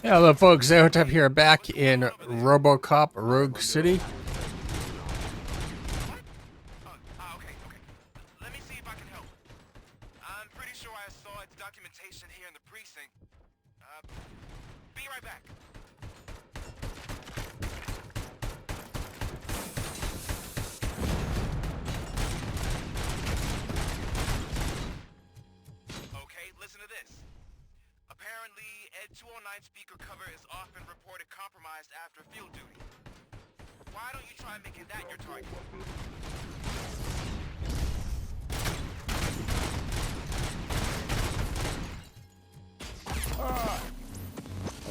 Hello folks, Zerotep here, back in Robocop Rogue City. Okay. Let me see if I can help. I'm pretty sure I saw its documentation here in the precinct. Be right back. Okay, listen to this. Apparently, Ed 209 speaker cover is often reported compromised after field duty. Why don't you try making that your target?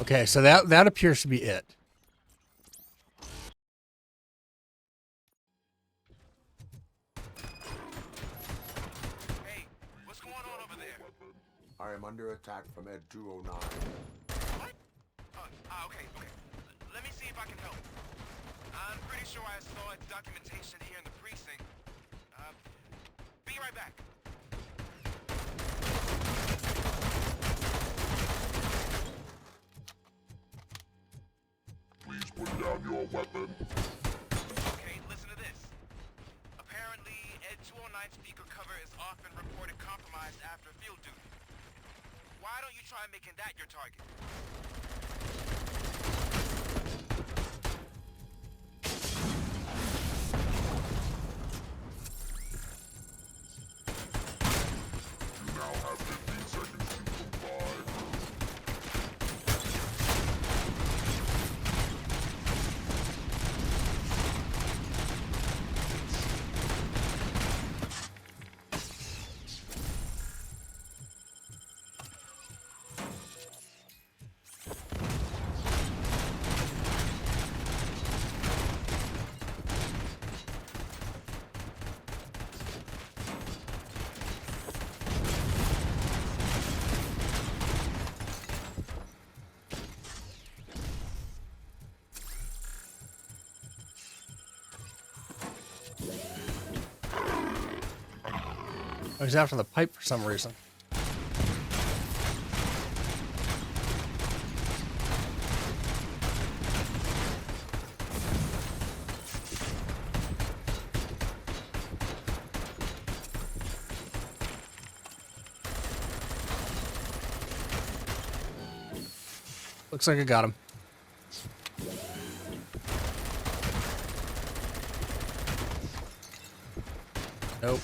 Okay, so that appears to be it. Hey, what's going on over there? I am under attack from Ed 209. What? Okay. Let me see if I can help. I'm pretty sure I saw its documentation here in the precinct. Be right back. Please put down your weapon. Okay, listen to this. Apparently, Ed 209 speaker cover is often reported compromised after field duty. Why don't you try making that your target? You now have 15 seconds to comply. I was after the pipe for some reason. Looks like I got him. Nope.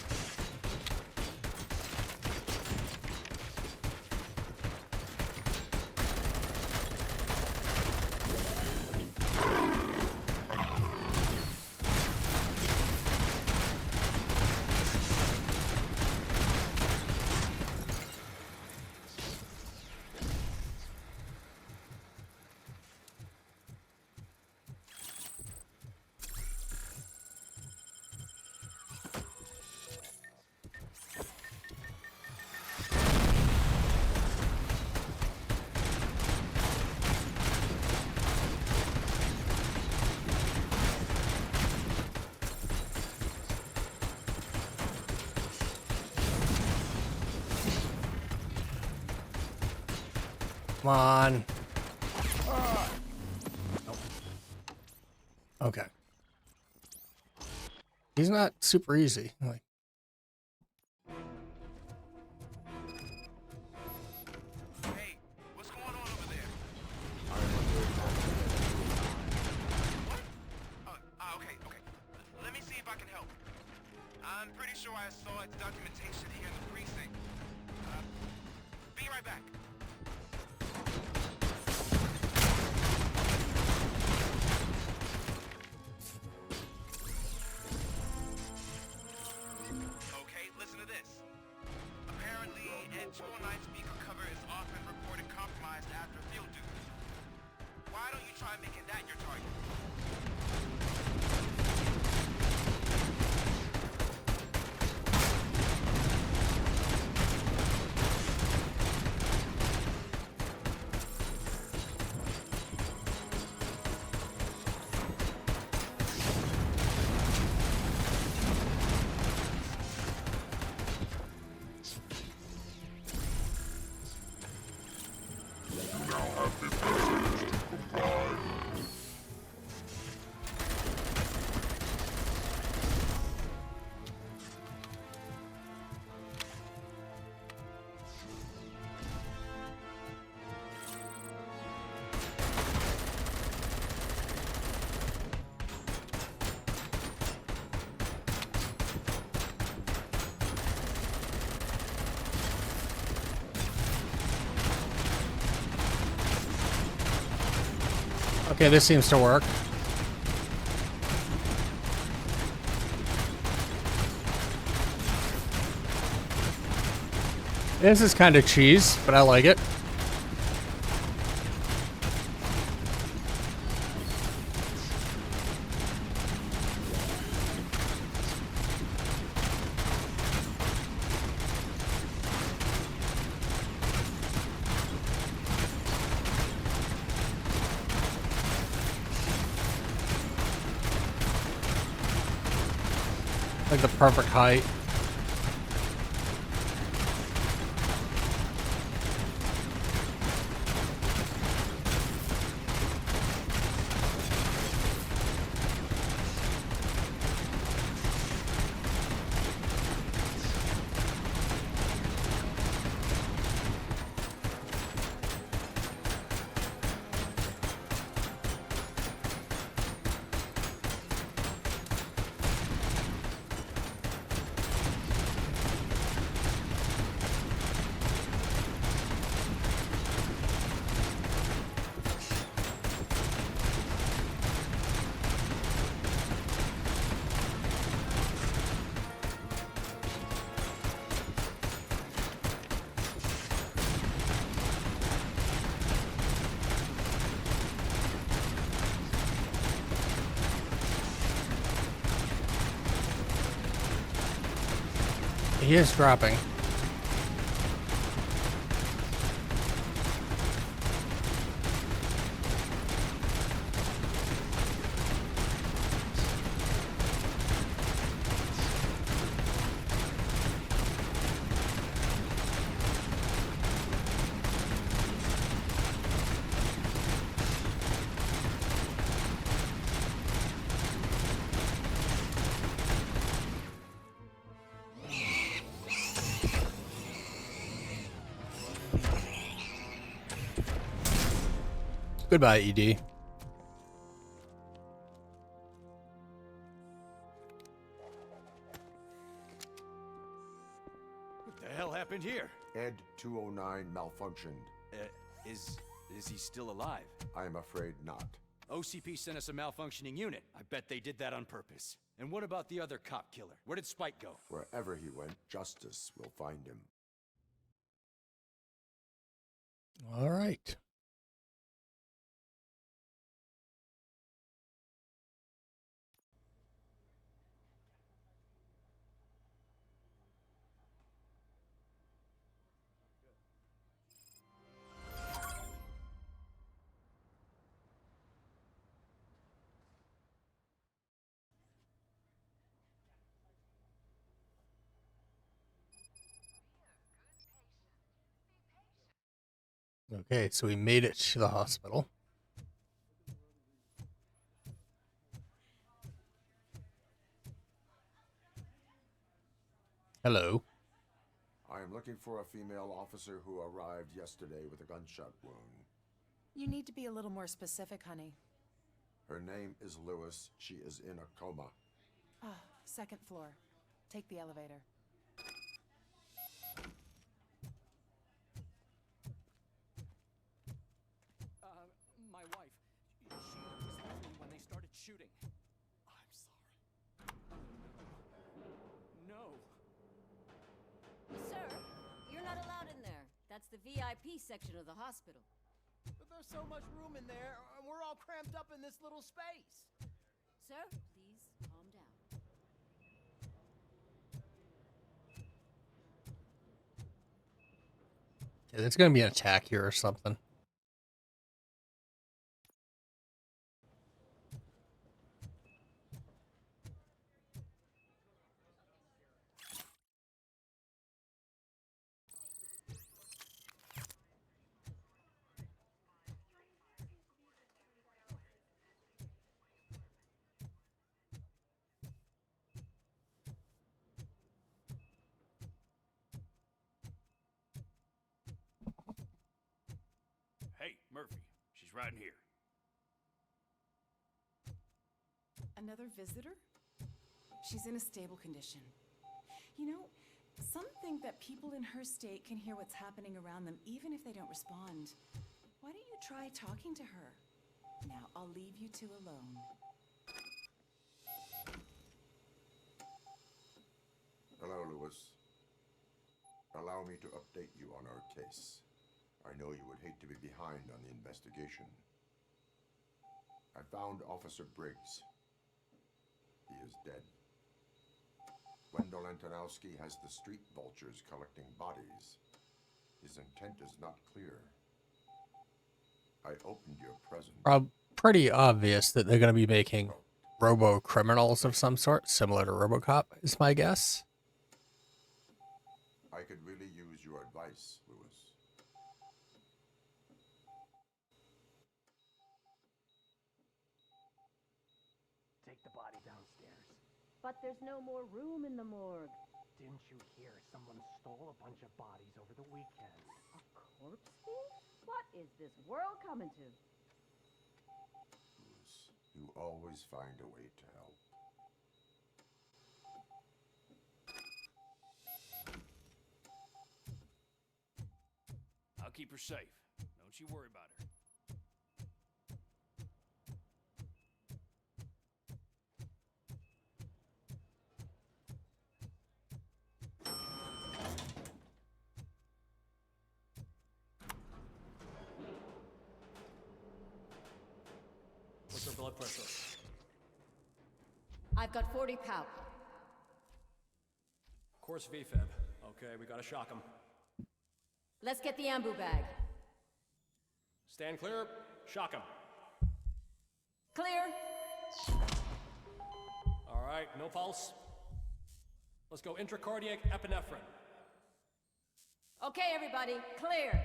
Come on. Nope. Okay. He's not super easy. Like, Hey, what's going on over there? I am under attack from Ed 209. What? Okay. Let me see if I can help. I'm pretty sure I saw its documentation here in the precinct. Be right back. Okay, listen to this. Apparently, Ed 209 speaker cover is often reported compromised after field duty. Why don't you try making that your target? Okay, this seems to work. This is kind of cheese, but I like it. Like the perfect height. He is dropping. Goodbye, ED. What the hell happened here? Ed 209 malfunctioned. Is he still alive? I am afraid not. OCP sent us a malfunctioning unit. I bet they did that on purpose. And what about the other cop killer? Where did Spike go? Wherever he went, justice will find him. All right. Okay, so we made it to the hospital. Hello. I am looking for a female officer who arrived yesterday with a gunshot wound. You need to be a little more specific, honey. Her name is Lewis. She is in a coma. Ah, second floor. Take the elevator. My wife. She was with me when they started shooting. I'm sorry. No. Sir, you're not allowed in there. That's the VIP section of the hospital. But there's so much room in there, and we're all cramped up in this little space. Sir, please calm down. Yeah, there's gonna be an attack here or something. Hey, Murphy. She's right here. Another visitor? She's in a stable condition. You know, some think that people in her state can hear what's happening around them even if they don't respond. Why don't you try talking to her? Now I'll leave you two alone. Hello, Lewis. Allow me to update you on our case. I know you would hate to be behind on the investigation. I found Officer Briggs. He is dead. Wendell Antonowski has the street vultures collecting bodies. His intent is not clear. I opened your present. Pretty obvious that they're going to be making robo criminals of some sort, similar to Robocop, is my guess. I could really use your advice, Lewis. Take the body downstairs. But there's no more room in the morgue. Didn't you hear someone stole a bunch of bodies over the weekend? A corpse thief? What is this world coming to? Lewis, you always find a way to help. I'll keep her safe. Don't you worry about her. What's her blood pressure? I've got 40 pow. Course VFib. Okay, we gotta shock him. Let's get the ambu bag. Stand clear. Shock him. Clear. All right, no pulse. Let's go intracardiac epinephrine. Okay, everybody, clear.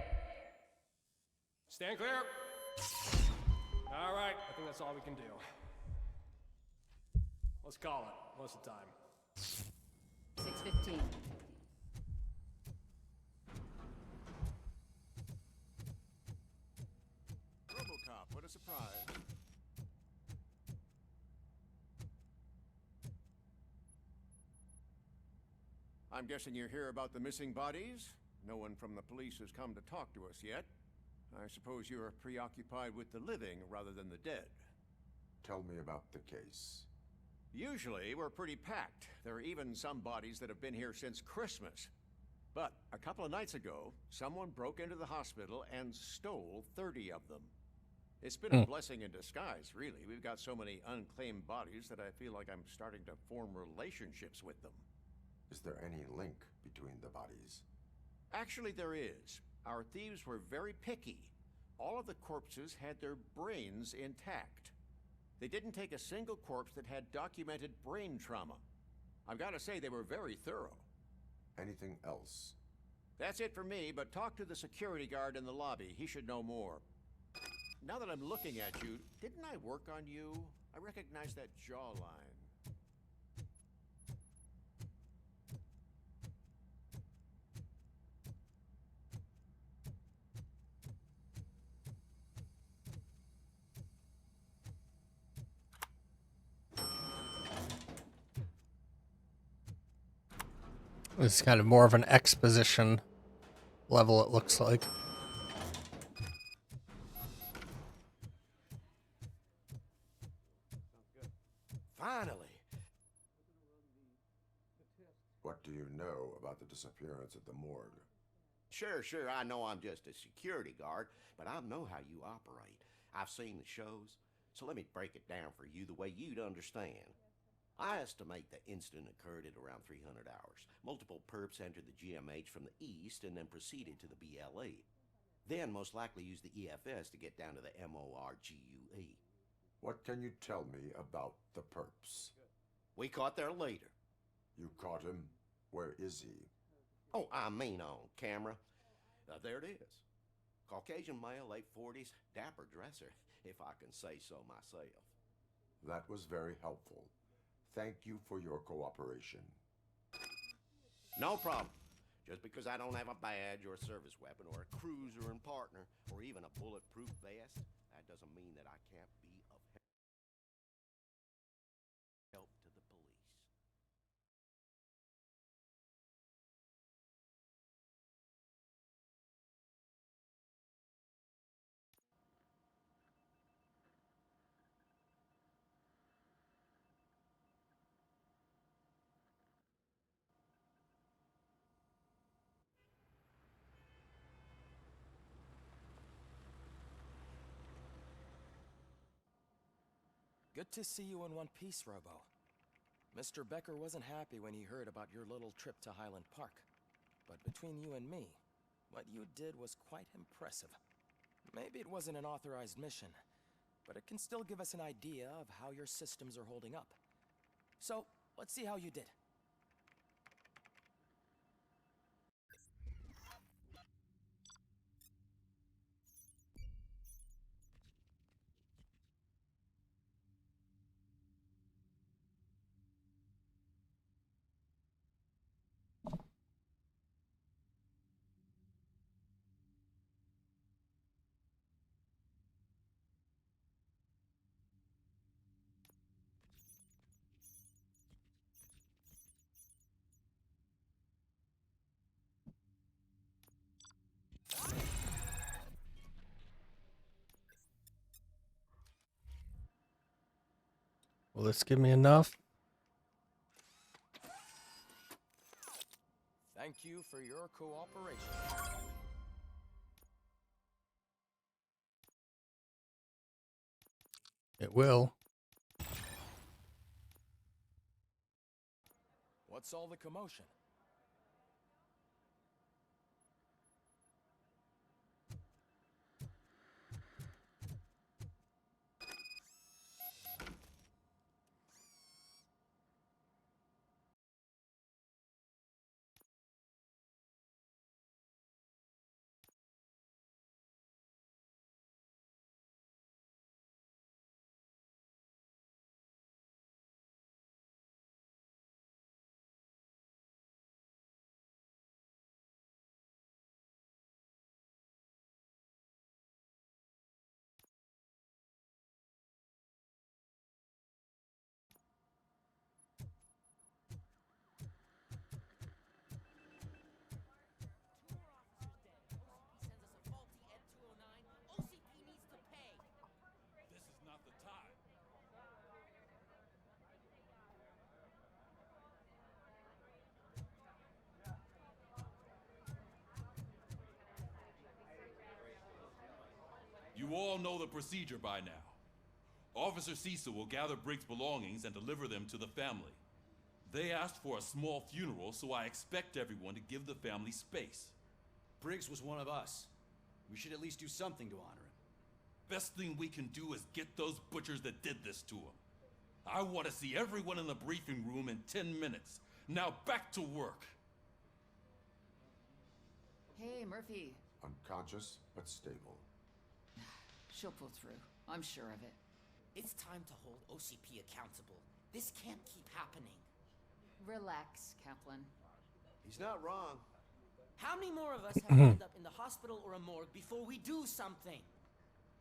Stand clear. All right, I think that's all we can do. Let's call it. What's the time? 6:15. Robocop, what a surprise. I'm guessing you're here about the missing bodies? No one from the police has come to talk to us yet. I suppose you're preoccupied with the living rather than the dead. Tell me about the case. Usually, we're pretty packed. There are even some bodies that have been here since Christmas. But a couple of nights ago, someone broke into the hospital and stole 30 of them. It's been a blessing in disguise, really. We've got so many unclaimed bodies that I feel like I'm starting to form relationships with them. Is there any link between the bodies? Actually, there is. Our thieves were very picky. All of the corpses had their brains intact. They didn't take a single corpse that had documented brain trauma. I've got to say, they were very thorough. Anything else? That's it for me, but talk to the security guard in the lobby. He should know more. Now that I'm looking at you, didn't I work on you? I recognize that jawline. It's kind of more of an exposition level, it looks like. Finally. What do you know about the disappearance at the morgue? Sure, I know I'm just a security guard, but I know how you operate. I've seen the shows, so let me break it down for you the way you'd understand. I estimate the incident occurred at around 300 hours. Multiple perps entered the GMH from the east and then proceeded to the BLE. Then most likely used the EFS to get down to the MORGUE. What can you tell me about the perps? We caught their leader. You caught him? Where is he? Oh, I mean on camera. There it is. Caucasian male, late 40s, dapper dresser, if I can say so myself. That was very helpful. Thank you for your cooperation. No problem. Just because I don't have a badge or a service weapon or a cruiser and partner or even a bulletproof vest, that doesn't mean that I can't be of help to the police. Good to see you in one piece, Robo. Mr. Becker wasn't happy when he heard about your little trip to Highland Park. But between you and me, what you did was quite impressive. Maybe it wasn't an authorized mission, but it can still give us an idea of how your systems are holding up. So, let's see how you did. Will this give me enough? Thank you for your cooperation. It will. What's all the commotion? You all know the procedure by now. Officer Cecil will gather Briggs' belongings and deliver them to the family. They asked for a small funeral, so I expect everyone to give the family space. Briggs was one of us. We should at least do something to honor him. Best thing we can do is get those butchers that did this to him. I want to see everyone in the briefing room in 10 minutes. Now back to work. Hey, Murphy. Unconscious, but stable. She'll pull through. I'm sure of it. It's time to hold OCP accountable. This can't keep happening. Relax, Kaplan. He's not wrong. How many more of us have to end up in the hospital or a morgue before we do something?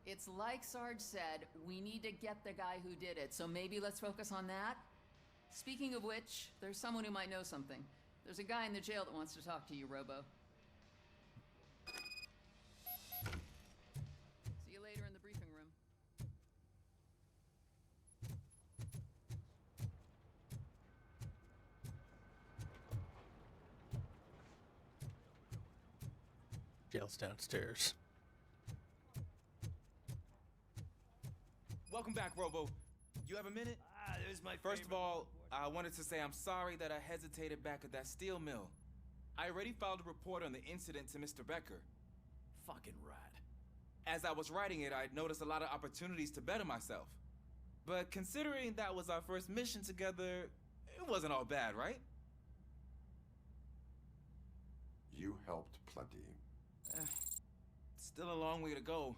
It's like Sarge said, we need to get the guy who did it, so maybe let's focus on that? Speaking of which, there's someone who might know something. There's a guy in the jail that wants to talk to you, Robo. See you later in the briefing room. Jail's downstairs. Welcome back, Robo. You have a minute? This is my First of all, I wanted to say I'm sorry that I hesitated back at that steel mill. I already filed a report on the incident to Mr. Becker. fucking rad. As I was writing it, I noticed a lot of opportunities to better myself. But considering that was our first mission together, it wasn't all bad, right? You helped plenty. Still a long way to go.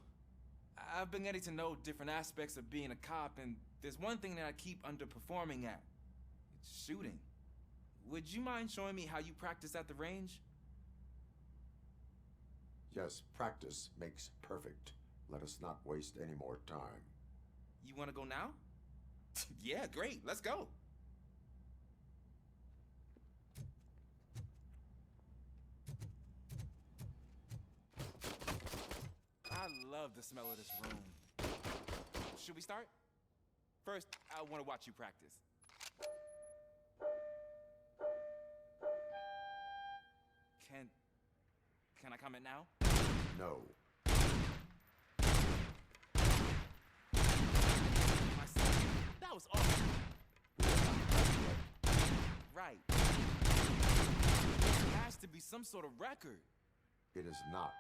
I've been getting to know different aspects of being a cop, and there's one thing that I keep underperforming at. It's shooting. Would you mind showing me how you practice at the range? Yes, practice makes perfect. Let us not waste any more time. You want to go now? Yeah, great. Let's go. I love the smell of this room. Should we start? First, I want to watch you practice. Can I comment now? No. was awesome. Right. It has to be some sort of record. It is not.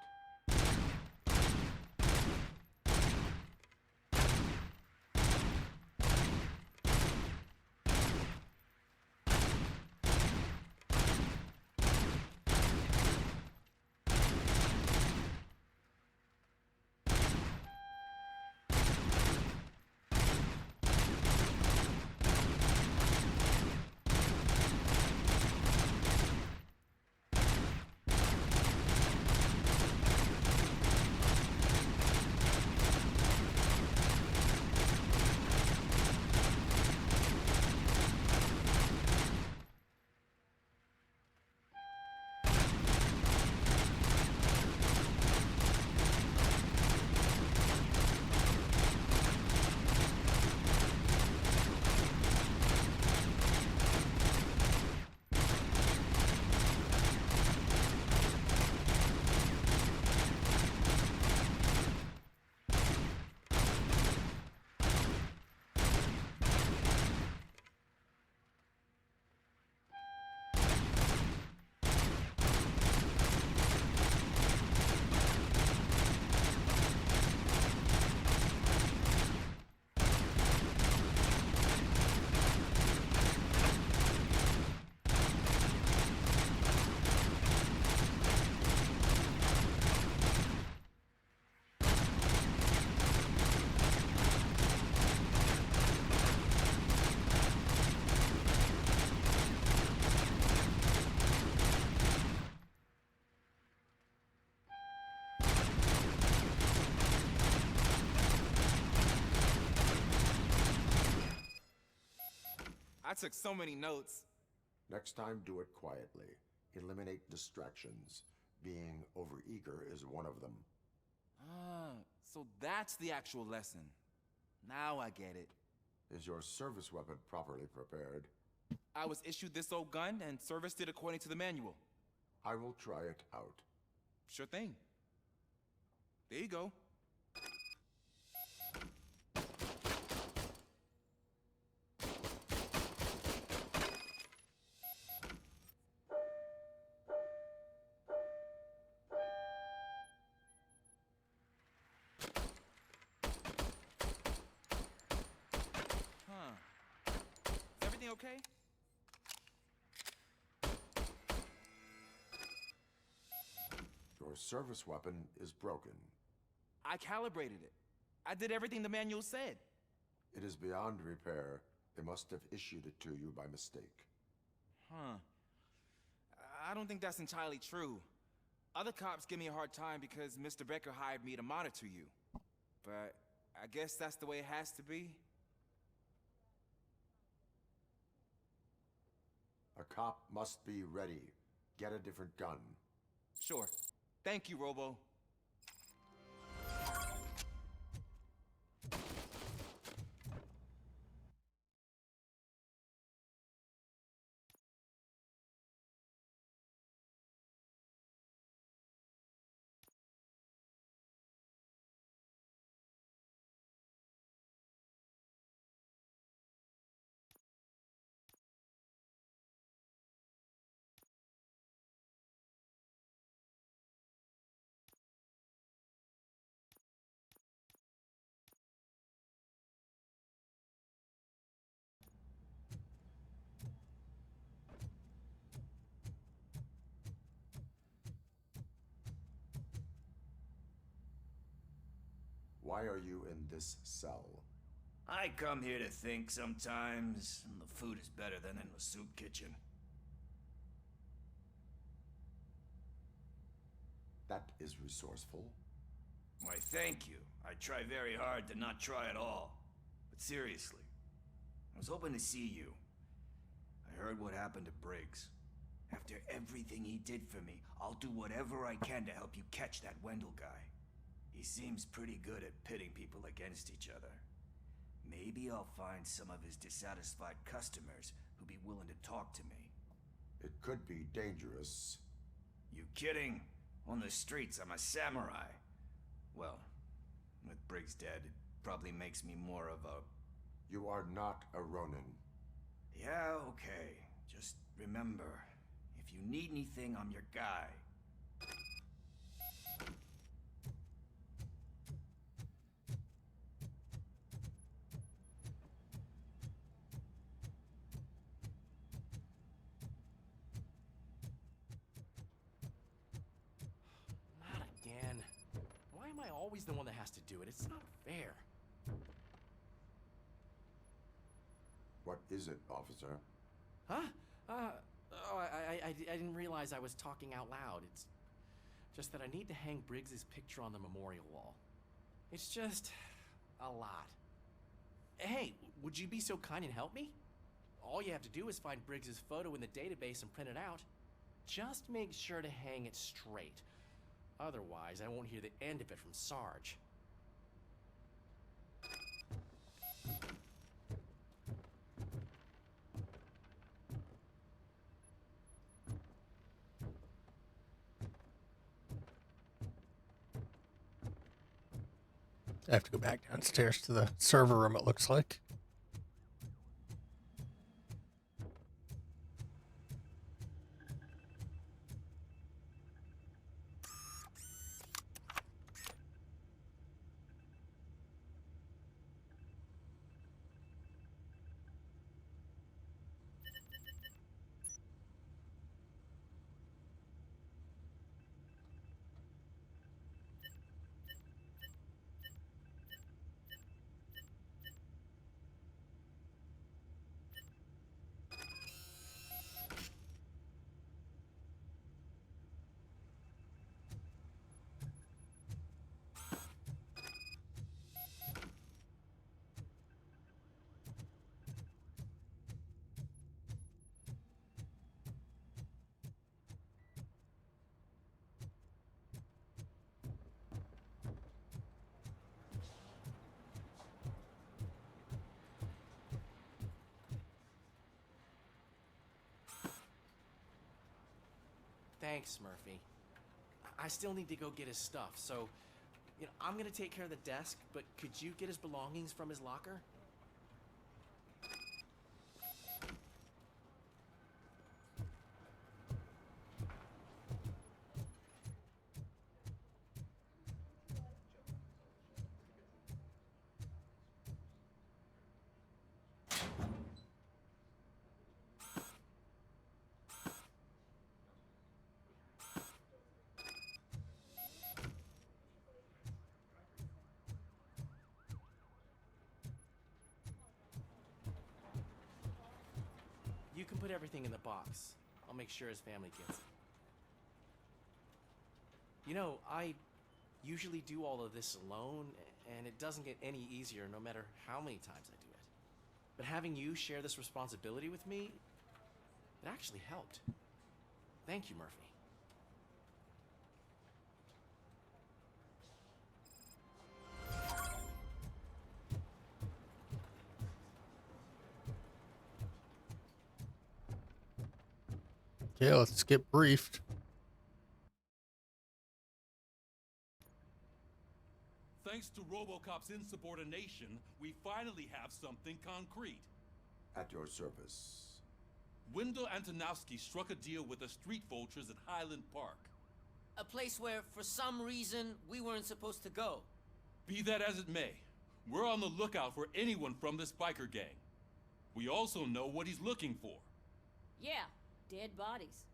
I took so many notes. Next time, do it quietly. Eliminate distractions. Being overeager is one of them. Ah, so that's the actual lesson. Now I get it. Is your service weapon properly prepared? I was issued this old gun and serviced it according to the manual. I will try it out. Sure thing. There you go. Is everything okay? Your service weapon is broken. I calibrated it. I did everything the manual said. It is beyond repair. They must have issued it to you by mistake. Huh. I don't think that's entirely true. Other cops give me a hard time because Mr. Becker hired me to monitor you. But I guess that's the way it has to be. A cop must be ready. Get a different gun. Sure. Thank you, Robo. Why are you in this cell? I come here to think sometimes, and the food is better than in the soup kitchen. That is resourceful. Why, thank you. I try very hard to not try at all. But seriously, I was hoping to see you. I heard what happened to Briggs. After everything he did for me, I'll do whatever I can to help you catch that Wendell guy. He seems pretty good at pitting people against each other. Maybe I'll find some of his dissatisfied customers who'll be willing to talk to me. It could be dangerous. You kidding? On the streets, I'm a samurai. Well, with Briggs dead, it probably makes me more of a You are not a Ronin. Yeah, okay. Just remember, if you need anything, I'm your guy. Not again. Why am I always the one that has to do it? It's not fair. What is it, officer? Huh? I didn't realize I was talking out loud. It's just that I need to hang Briggs's picture on the memorial wall. It's just a lot. Hey, would you be so kind and help me? All you have to do is find Briggs's photo in the database and print it out. Just make sure to hang it straight. Otherwise, I won't hear the end of it from Sarge. I have to go back downstairs to the server room, it looks like. Thanks, Murphy. I still need to go get his stuff, so, I'm gonna take care of the desk, but could you get his belongings from his locker? You can put everything in the box. I'll make sure his family gets it. I usually do all of this alone, and it doesn't get any easier no matter how many times I do it. But having you share this responsibility with me, it actually helped. Thank you, Murphy. Okay, let's get briefed. Thanks to Robocop's insubordination, we finally have something concrete. At your service. Wendell Antonowski struck a deal with the street vultures at Highland Park. A place where, for some reason, we weren't supposed to go. Be that as it may, we're on the lookout for anyone from this biker gang. We also know what he's looking for. Yeah, dead bodies.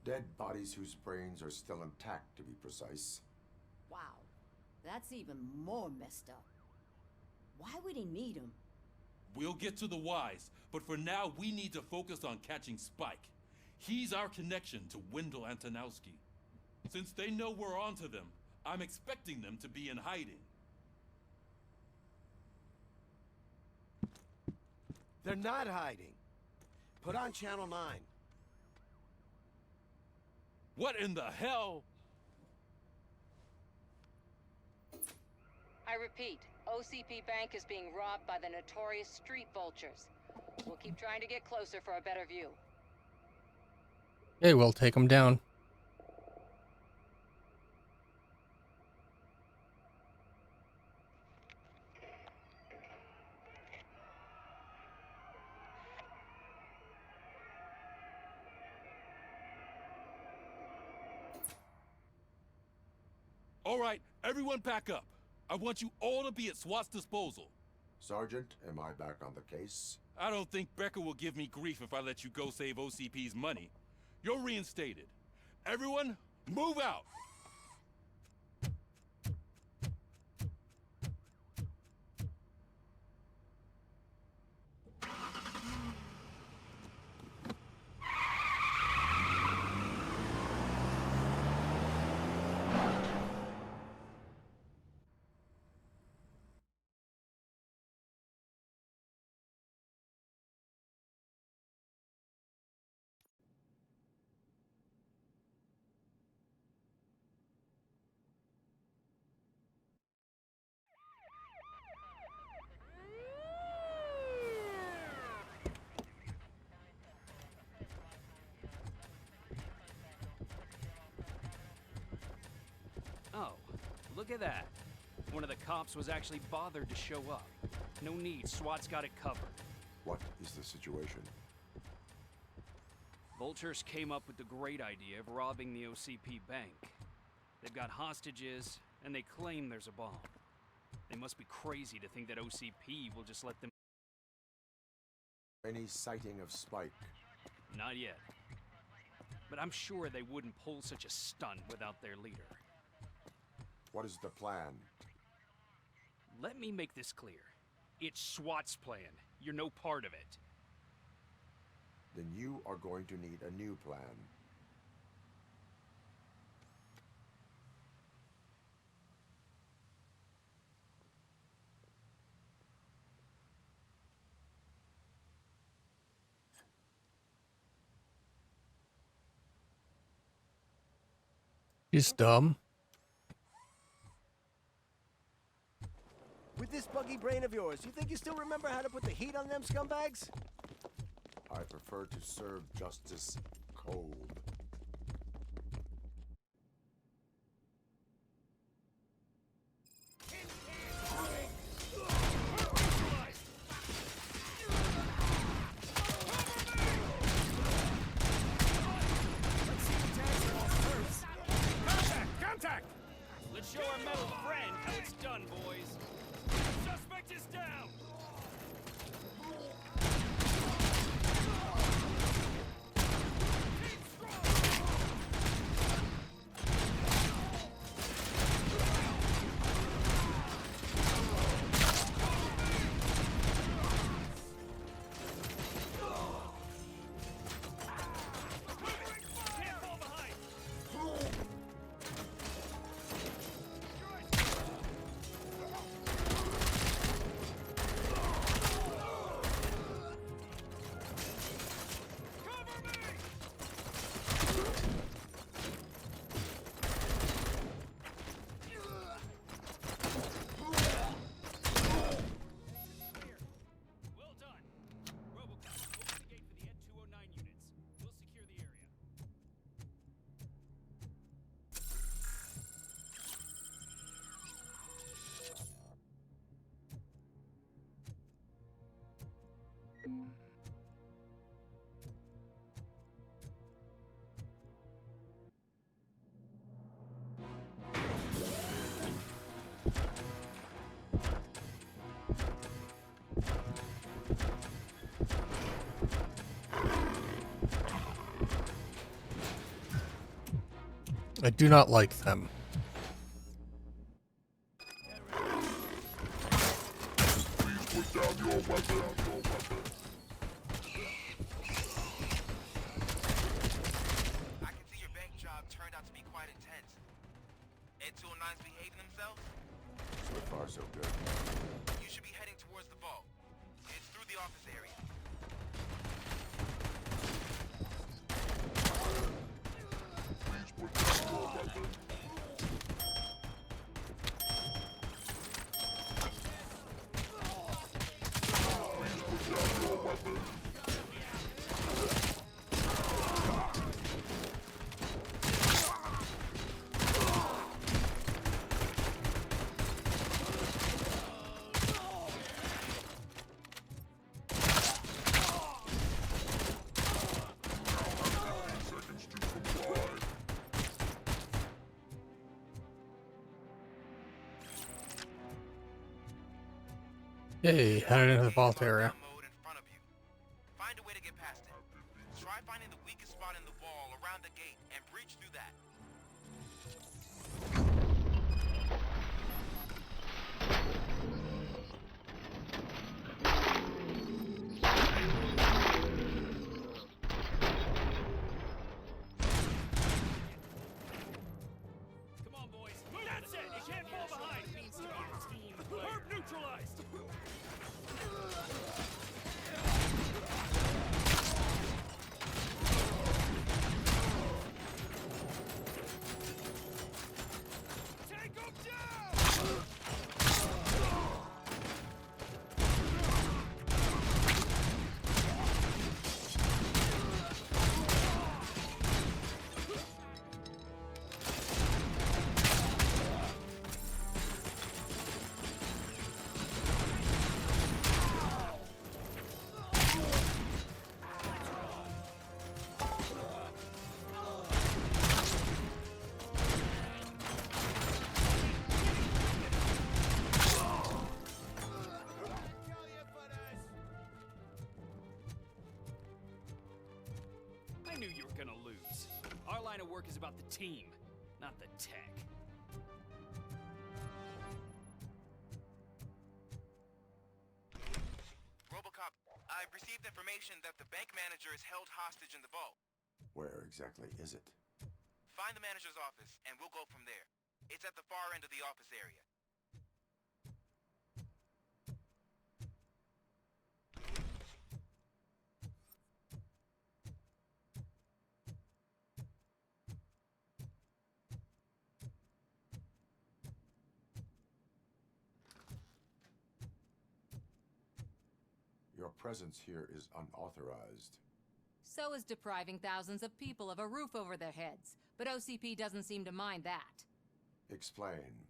Dead bodies whose brains are still intact, to be precise. Wow, that's even more messed up. Why would he need them? We'll get to the whys, but for now we need to focus on catching Spike. He's our connection to Wendell Antonowski. Since they know we're onto them, I'm expecting them to be in hiding. They're not hiding. Put on Channel 9. What in the hell? I repeat, OCP Bank is being robbed by the notorious street vultures. We'll keep trying to get closer for a better view. Okay, we'll take them down. All right, everyone pack up. I want you all to be at SWAT's disposal. Sergeant, am I back on the case? I don't think Becker will give me grief if I let you go save OCP's money. You're reinstated. Everyone, move out! Oh, look at that. One of the cops was actually bothered to show up. No need, SWAT's got it covered. What is the situation? Vultures came up with the great idea of robbing the OCP bank. They've got hostages, and they claim there's a bomb. They must be crazy to think that OCP will just let them... Any sighting of Spike? Not yet. But I'm sure they wouldn't pull such a stunt without their leader. What is the plan? Let me make this clear. It's SWAT's plan. You're no part of it. Then you are going to need a new plan. He's dumb. With this buggy brain of yours, you think you still remember how to put the heat on them scumbags? I prefer to serve justice cold. Contact! Let's show our metal friend how it's done, boys. Suspect is down! Well done. Robocop, open the gate for the Ed 209 units. We'll secure the area. I do not like them. Please put down your weapon. I can see your bank job turned out to be quite intense. Ed 209's behaving themselves? So far, so good. You should be heading towards the vault. It's through the office area. Please put down your weapon. Please put down your weapon. Hey, heading into the vault area. Find a way to get past it. Try finding the weakest spot in the wall around the gate and breach through that. Come on, boys. That's it! You can't fall behind! It means to be a team player. Herb neutralized! Take him down! I knew you were gonna lose. Our line of work is about the team, not the tech. Robocop, I've received information that the bank manager is held hostage in the vault. Where exactly is it? Find the manager's office, and we'll go from there. It's at the far end of the office area. Your presence here is unauthorized. So is depriving thousands of people of a roof over their heads. But OCP doesn't seem to mind that. Explain.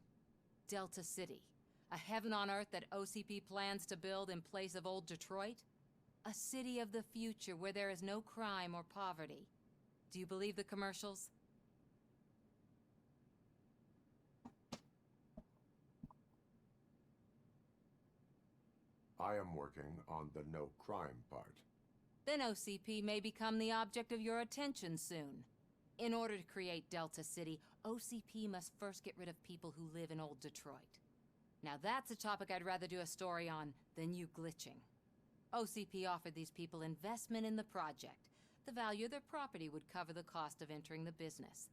Delta City. A heaven on earth that OCP plans to build in place of old Detroit? A city of the future where there is no crime or poverty. Do you believe the commercials? I am working on the no crime part. Then OCP may become the object of your attention soon. In order to create Delta City, OCP must first get rid of people who live in old Detroit. Now that's a topic I'd rather do a story on than you glitching. OCP offered these people investment in the project. The value of their property would cover the cost of entering the business.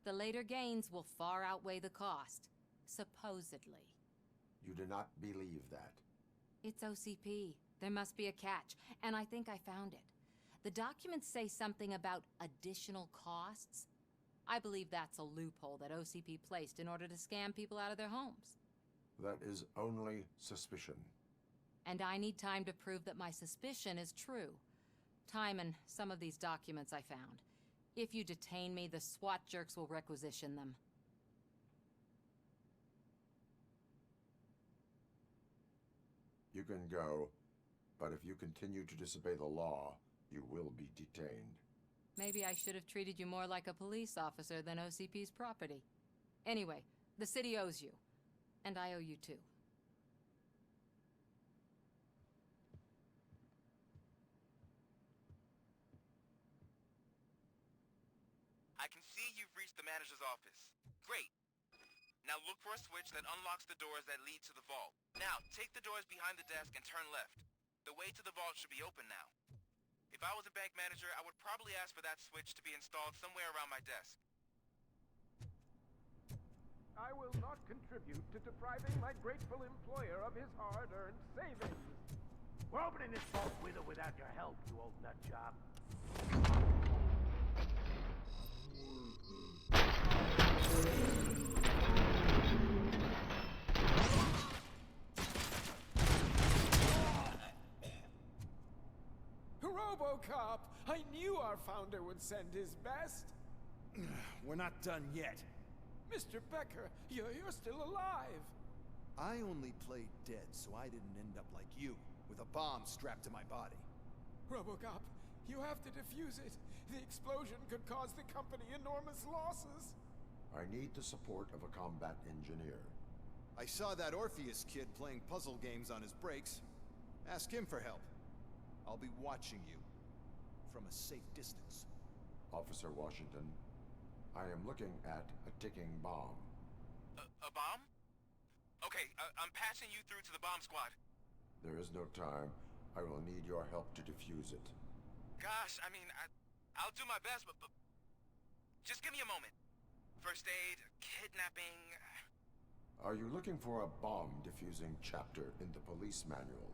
The later gains will far outweigh the cost, supposedly. You do not believe that. It's OCP. There must be a catch, and I think I found it. The documents say something about additional costs. I believe that's a loophole that OCP placed in order to scam people out of their homes. That is only suspicion. And I need time to prove that my suspicion is true. Time and some of these documents I found. If you detain me, the SWAT jerks will requisition them. You can go, but if you continue to disobey the law, you will be detained. Maybe I should have treated you more like a police officer than OCP's property. Anyway, the city owes you. And I owe you too. I can see you've reached the manager's office. Great. Now look for a switch that unlocks the doors that lead to the vault. Now, take the doors behind the desk and turn left. The way to the vault should be open now. If I was a bank manager, I would probably ask for that switch to be installed somewhere around my desk. I will not contribute to depriving my grateful employer of his hard-earned savings. We're opening this vault with or without your help, you old nut job. Robocop! I knew our founder would send his best. We're not done yet. Mr. Becker, you're still alive. I only played dead, so I didn't end up like you, with a bomb strapped to my body. Robocop, you have to defuse it. The explosion could cause the company enormous losses. I need the support of a combat engineer. I saw that Orpheus kid playing puzzle games on his breaks. Ask him for help. I'll be watching you. From a safe distance. Officer Washington, I am looking at a ticking bomb. A bomb? Okay, I'm passing you through to the bomb squad. There is no time. I will need your help to defuse it. Gosh, I mean, I'll do my best, but just give me a moment. First aid, kidnapping... Are you looking for a bomb defusing chapter in the police manual?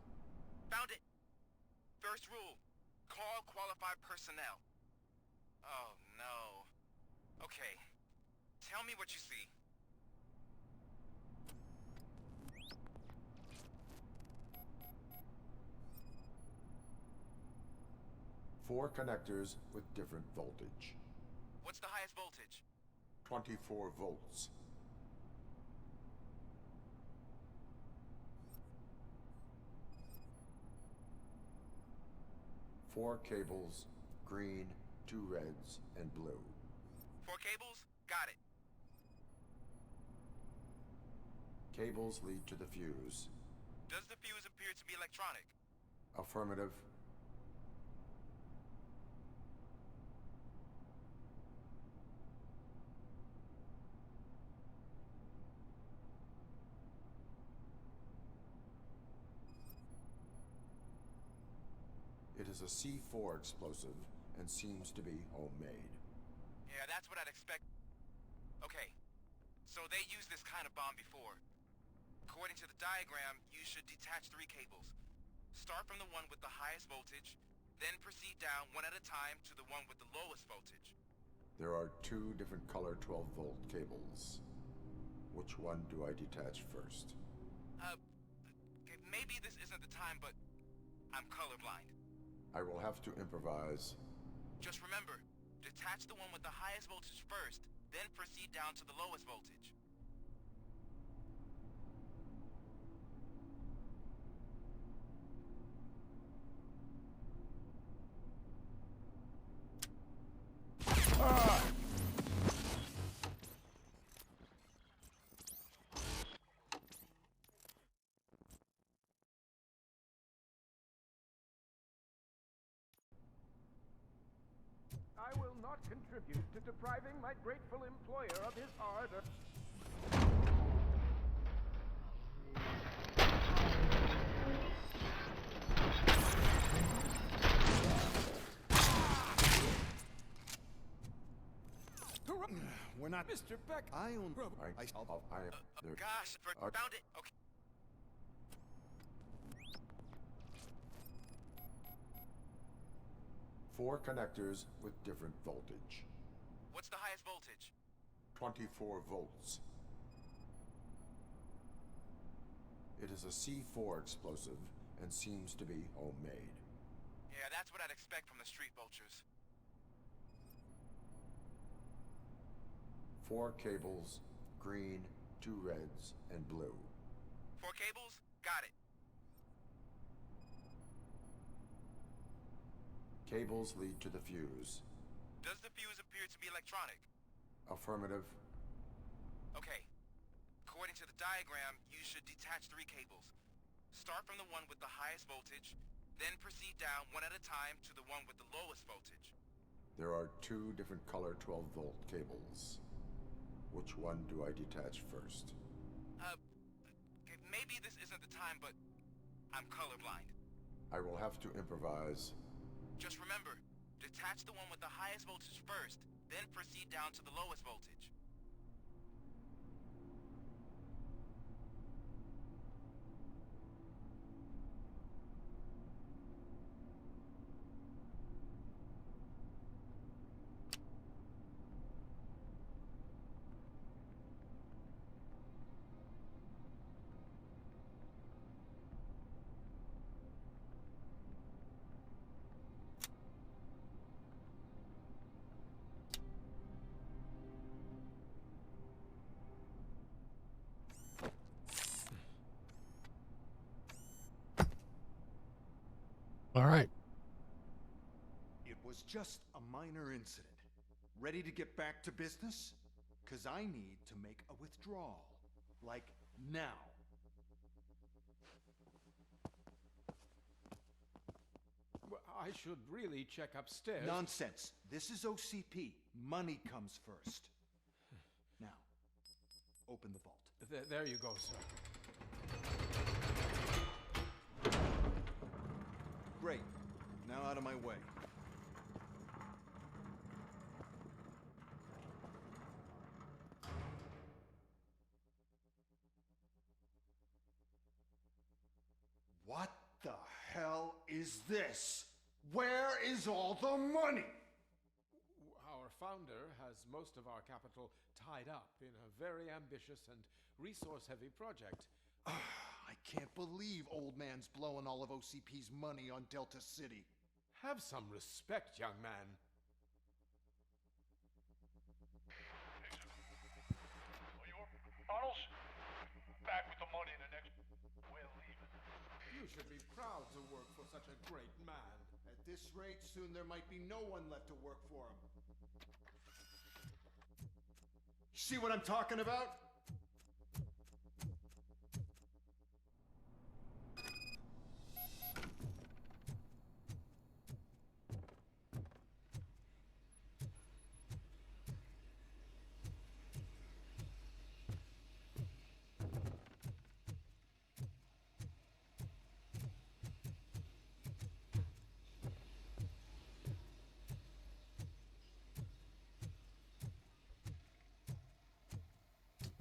Found it. First rule, call qualified personnel. Oh, no. Okay, tell me what you see. Four connectors with different voltage. What's the highest voltage? 24 volts. Four cables, green, 2 reds, and blue. 4 cables? Got it. Cables lead to the fuse. Does the fuse appear to be electronic? Affirmative. It is a C4 explosive and seems to be homemade. Yeah, that's what I'd expect. Okay, so they used this kind of bomb before. According to the diagram, you should detach 3 cables. Start from the one with the highest voltage, then proceed down one at a time to the one with the lowest voltage. There are 2 different color 12-volt cables. Which one do I detach first? Okay, maybe this isn't the time, but I'm colorblind. I will have to improvise. Just remember, detach the one with the highest voltage first, then proceed down to the lowest voltage. I will not contribute to depriving my grateful employer of his hard-earned... We're not... Mr. Beck! I own... Gosh, found it. Okay. Four connectors with different voltage. What's the highest voltage? 24 volts. It is a C4 explosive and seems to be homemade. Yeah, that's what I'd expect from the street vultures. 4 cables, green, 2 reds, and blue. 4 cables? Got it. Cables lead to the fuse. Does the fuse appear to be electronic? Affirmative. Okay. According to the diagram, you should detach 3 cables. Start from the one with the highest voltage, then proceed down one at a time to the one with the lowest voltage. There are 2 different color 12-volt cables. Which one do I detach first? Okay, maybe this isn't the time, but I'm colorblind. I will have to improvise. Just remember, detach the one with the highest voltage first, then proceed down to the lowest voltage. All right. It was just a minor incident. Ready to get back to business? 'Cause I need to make a withdrawal. Like now. Well, I should really check upstairs. Nonsense. This is OCP. Money comes first. Now, open the vault. There you go, sir. Great. Now out of my way. What the hell is this? Where is all the money? Our founder has most of our capital tied up in a very ambitious and resource-heavy project. I can't believe old man's blowing all of OCP's money on Delta City. Have some respect, young man. Bottles? Back with the money in the next... We're leaving. You should be proud to work for such a great man. At this rate, soon there might be no one left to work for him. See what I'm talking about?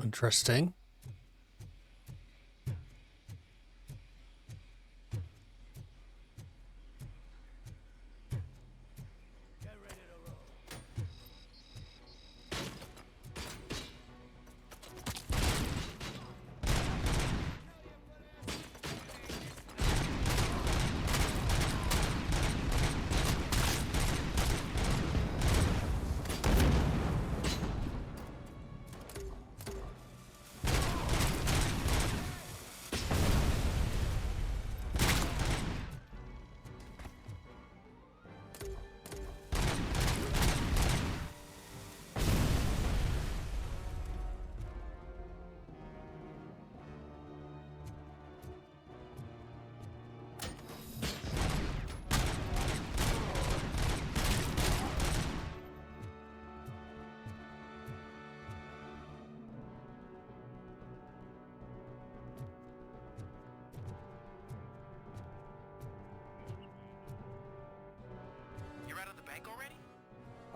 Interesting.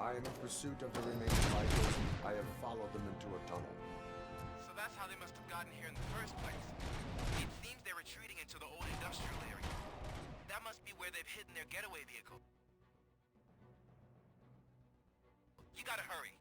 I am in pursuit of the remaining fighters. I have followed them into a tunnel. So that's how they must have gotten here in the first place. It seems they're retreating into the old industrial area. That must be where they've hidden their getaway vehicle. You gotta hurry.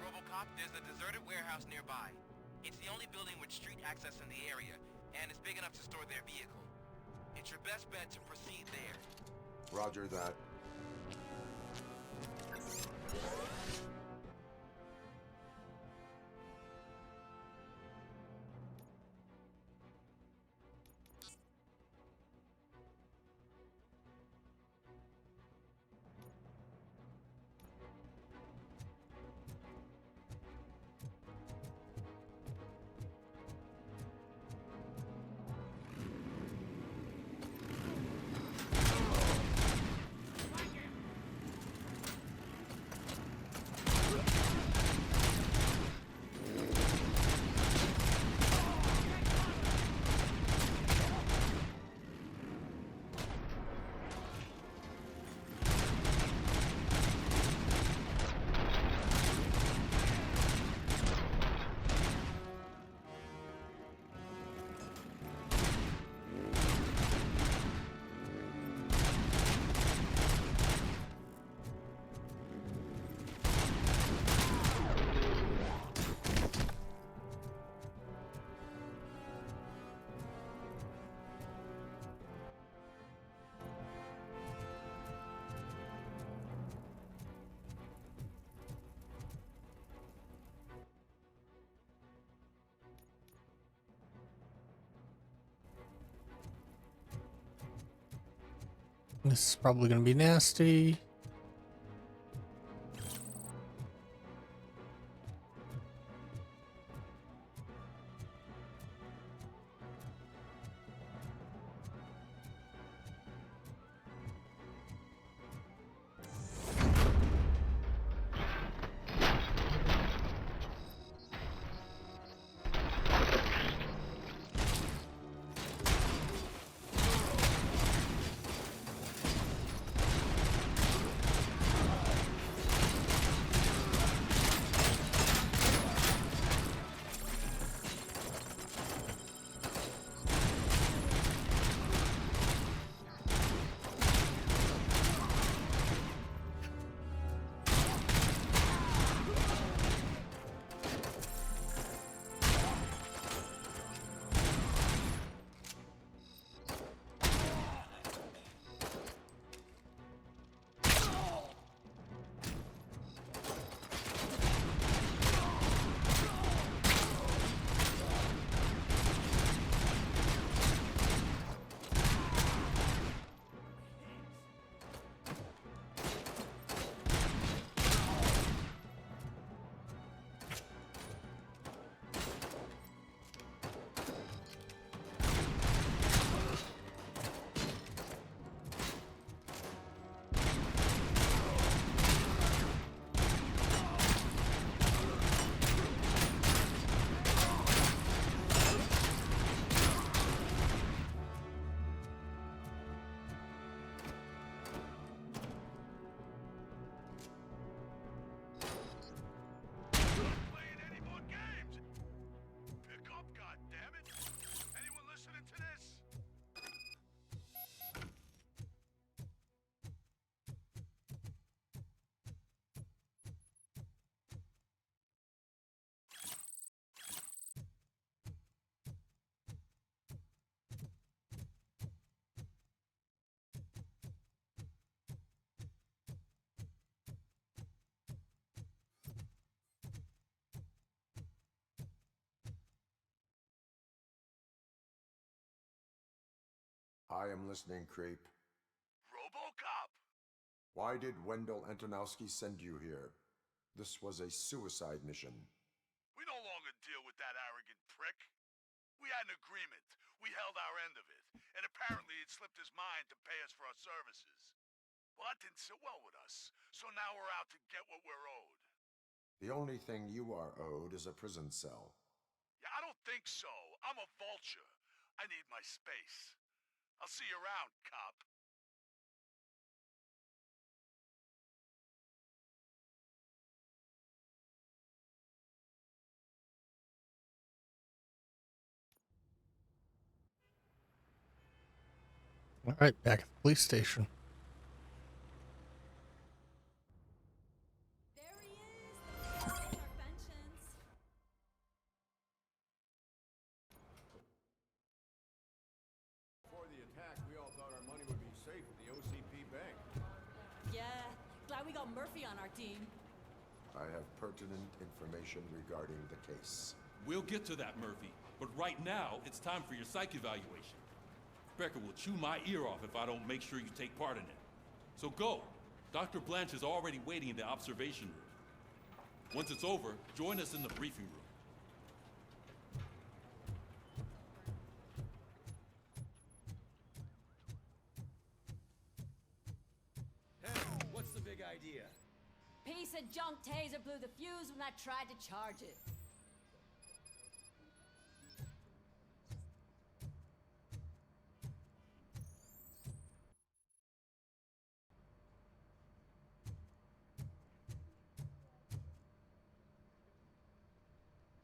Robocop, there's a deserted warehouse nearby. It's the only building with street access in the area, and it's big enough to store their vehicle. It's your best bet to proceed there. Roger that. This is probably going to be nasty. I am listening, Creep. Robocop! Why did Wendell Antonowski send you here? This was a suicide mission. We no longer deal with that arrogant prick. We had an agreement. We held our end of it. And apparently it slipped his mind to pay us for our services. Well, that didn't sit well with us. So now we're out to get what we're owed. The only thing you are owed is a prison cell. Yeah, I don't think so. I'm a vulture. I need my space. I'll see you around, cop. All right, back at the police station. got Murphy on our team. I have pertinent information regarding the case. We'll get to that, Murphy. But right now, it's time for your psych evaluation. Becker will chew my ear off if I don't make sure you take part in it. So go. Dr. Blanche is already waiting in the observation room. Once it's over, join us in the briefing room. Hey, what's the big idea? Piece of junk taser blew the fuse when I tried to charge it.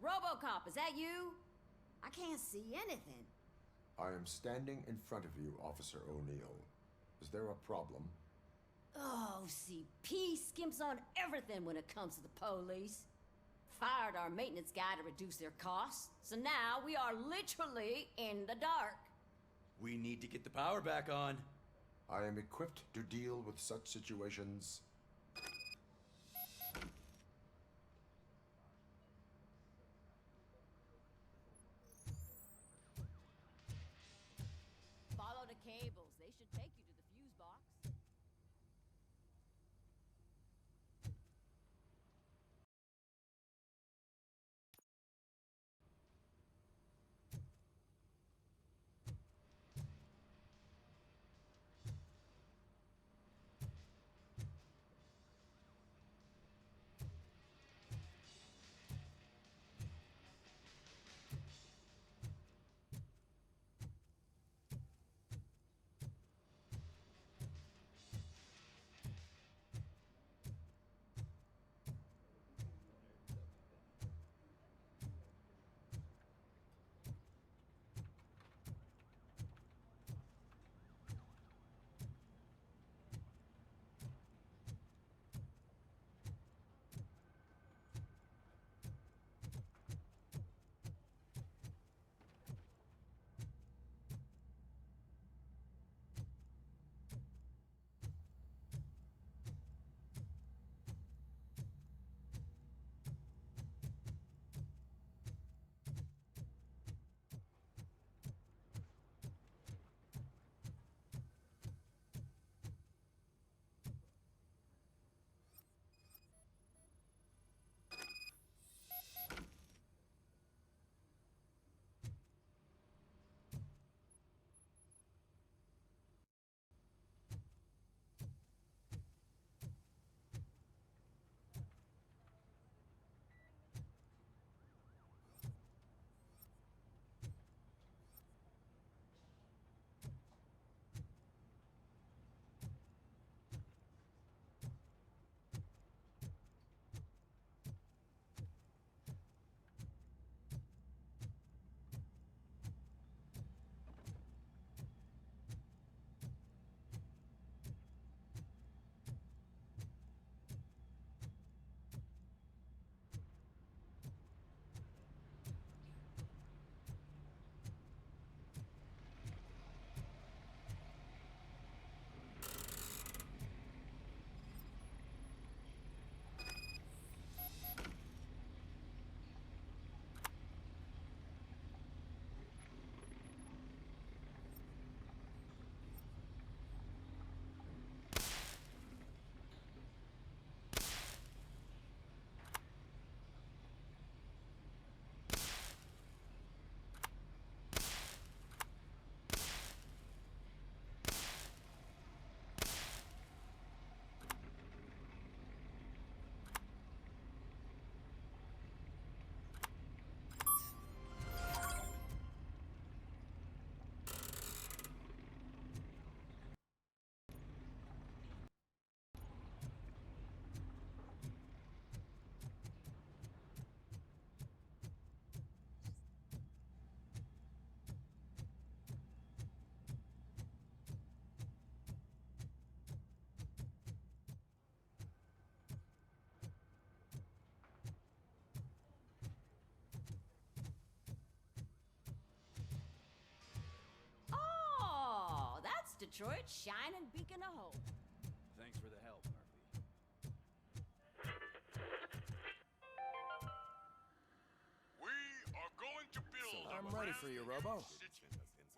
Robocop, is that you? I can't see anything. I am standing in front of you, Officer O'Neill. Is there a problem? OCP skimps on everything when it comes to the police. Fired our maintenance guy to reduce their costs, so now we are literally in the dark. We need to get the power back on. I am equipped to deal with such situations. Follow the cables. They should take you to the fuse box. Detroit's shining beacon of hope. Thanks for the help, Murphy. ready for you, Robo.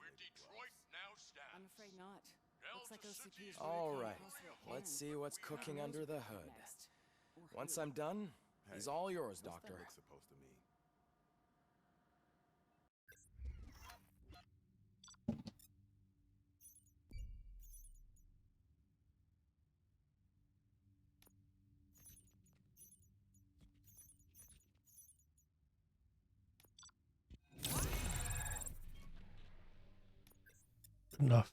Where Detroit now stands. I'm afraid not. Looks like OCP is All really right, close to their let's hand. see what's God cooking knows under what the to do hood. next. Or Once who. I'm done, he's all yours, What's that Doctor. look supposed to mean? Good enough.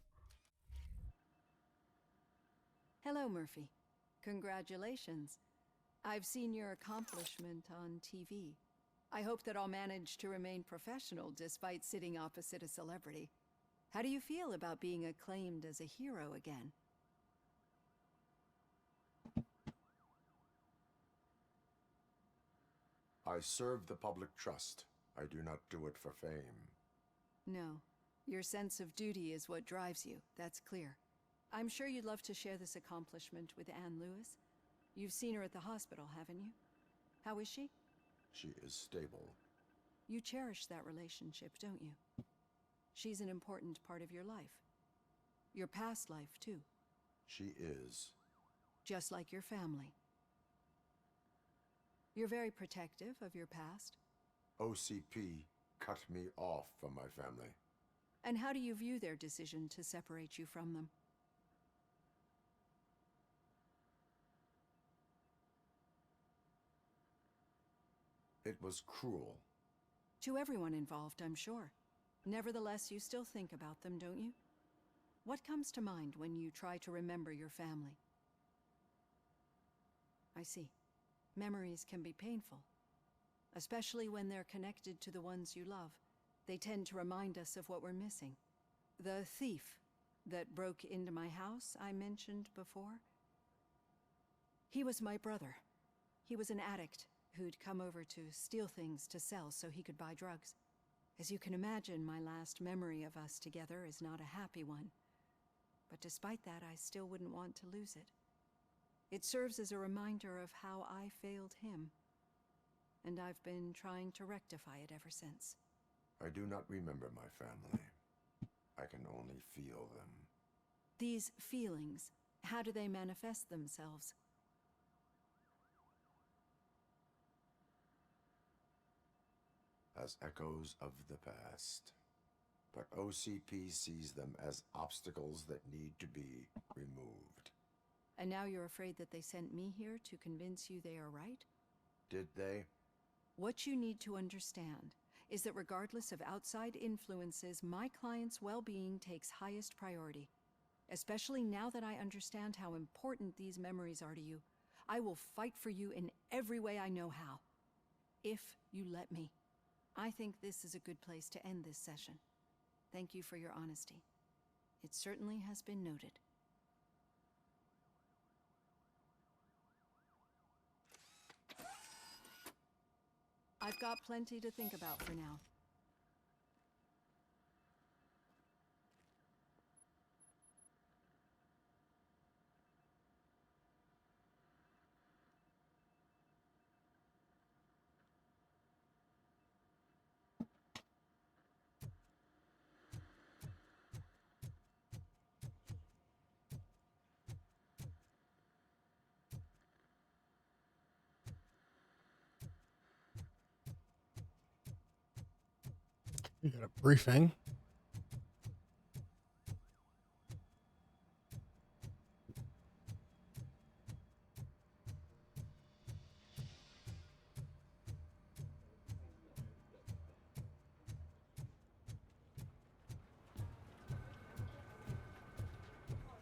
Hello, Murphy. Congratulations. I've seen your accomplishment on TV. I hope that I'll manage to remain professional despite sitting opposite a celebrity. How do you feel about being acclaimed as a hero again? I serve the public trust. I do not do it for fame. No. Your sense of duty is what drives you, that's clear. I'm sure you'd love to share this accomplishment with Anne Lewis. You've seen her at the hospital, haven't you? How is she? She is stable. You cherish that relationship, don't you? She's an important part of your life. Your past life, too. She is. Just like your family. You're very protective of your past. OCP cut me off from my family. And how do you view their decision to separate you from them? It was cruel. To everyone involved, I'm sure. Nevertheless, you still think about them, don't you? What comes to mind when you try to remember your family? I see. Memories can be painful, especially when they're connected to the ones you love. They tend to remind us of what we're missing. The thief that broke into my house I mentioned before? He was my brother. He was an addict who'd come over to steal things to sell so he could buy drugs. As you can imagine, my last memory of us together is not a happy one. But despite that, I still wouldn't want to lose it. It serves as a reminder of how I failed him. And I've been trying to rectify it ever since. I do not remember my family. I can only feel them. These feelings, how do they manifest themselves? As echoes of the past. But OCP sees them as obstacles that need to be removed. And now you're afraid that they sent me here to convince you they are right? Did they? What you need to understand is that regardless of outside influences, my client's well-being takes highest priority. Especially now that I understand how important these memories are to you. I will fight for you in every way I know how. If you let me. I think this is a good place to end this session. Thank you for your honesty. It certainly has been noted. I've got plenty to think about for now. You got a briefing.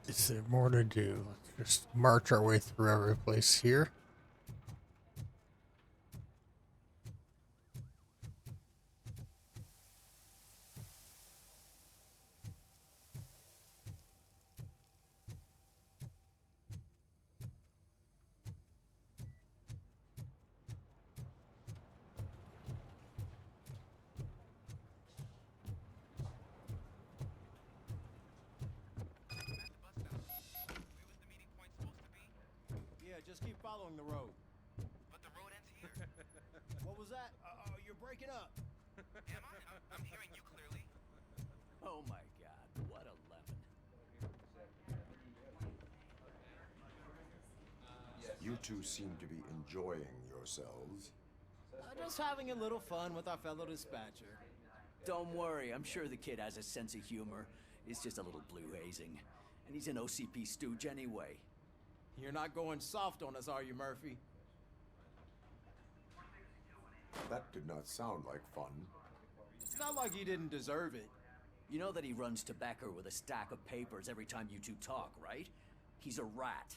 Is there more to do? Let's just march our way through every place here. Yeah, just keep following the road. But the road ends here. What was that? You're breaking up. Am I? I'm hearing you clearly. Oh my god, what a lemon. You two seem to be enjoying yourselves. Just having a little fun with our fellow dispatcher. Don't worry, I'm sure the kid has a sense of humor. It's just a little blue hazing. And he's an OCP stooge anyway. You're not going soft on us, are you, Murphy? That did not sound like fun. It's not like he didn't deserve it. You know that he runs to Becker with a stack of papers every time you two talk, right? He's a rat.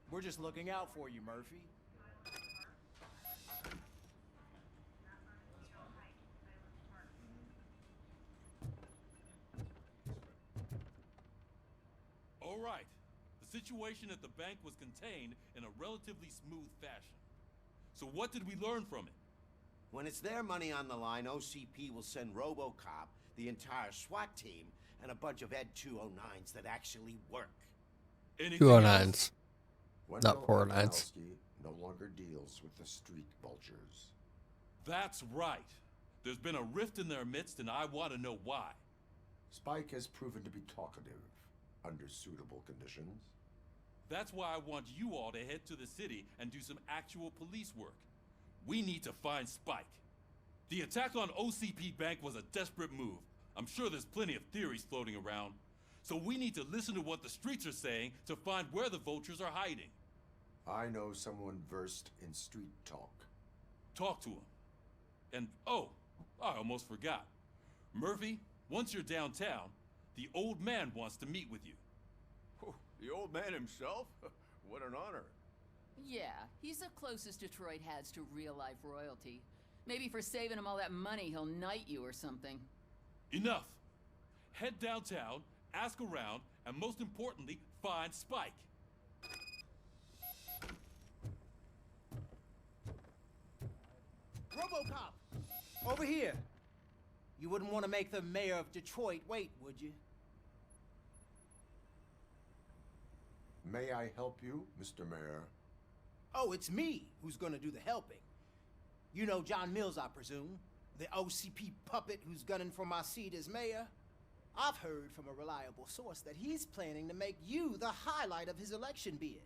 We're just looking out for you, Murphy. All right. The situation at the bank was contained in a relatively smooth fashion. So what did we learn from it? When it's their money on the line, OCP will send Robocop, the entire SWAT team, and a bunch of Ed 209s that actually work. 209s. Wendell Not 409s. Adamowski no longer deals with the street vultures. That's right. There's been a rift in their midst, and I want to know why. Spike has proven to be talkative under suitable conditions. That's why I want you all to head to the city and do some actual police work. We need to find Spike. The attack on OCP Bank was a desperate move. I'm sure there's plenty of theories floating around. So we need to listen to what the streets are saying to find where the vultures are hiding. I know someone versed in street talk. Talk to him. And, oh, I almost forgot. Murphy, once you're downtown, the old man wants to meet with you. Oh, the old man himself? What an honor. Yeah, he's the closest Detroit has to real-life royalty. Maybe for saving him all that money, he'll knight you or something. Enough. Head downtown, ask around, and most importantly, find Spike. Robocop! Over here! You wouldn't want to make the mayor of Detroit wait, would you? May I help you, Mr. Mayor? Oh, it's me who's gonna do the helping. You know John Mills, I presume? The OCP puppet who's gunning for my seat as mayor? I've heard from a reliable source that he's planning to make you the highlight of his election bid.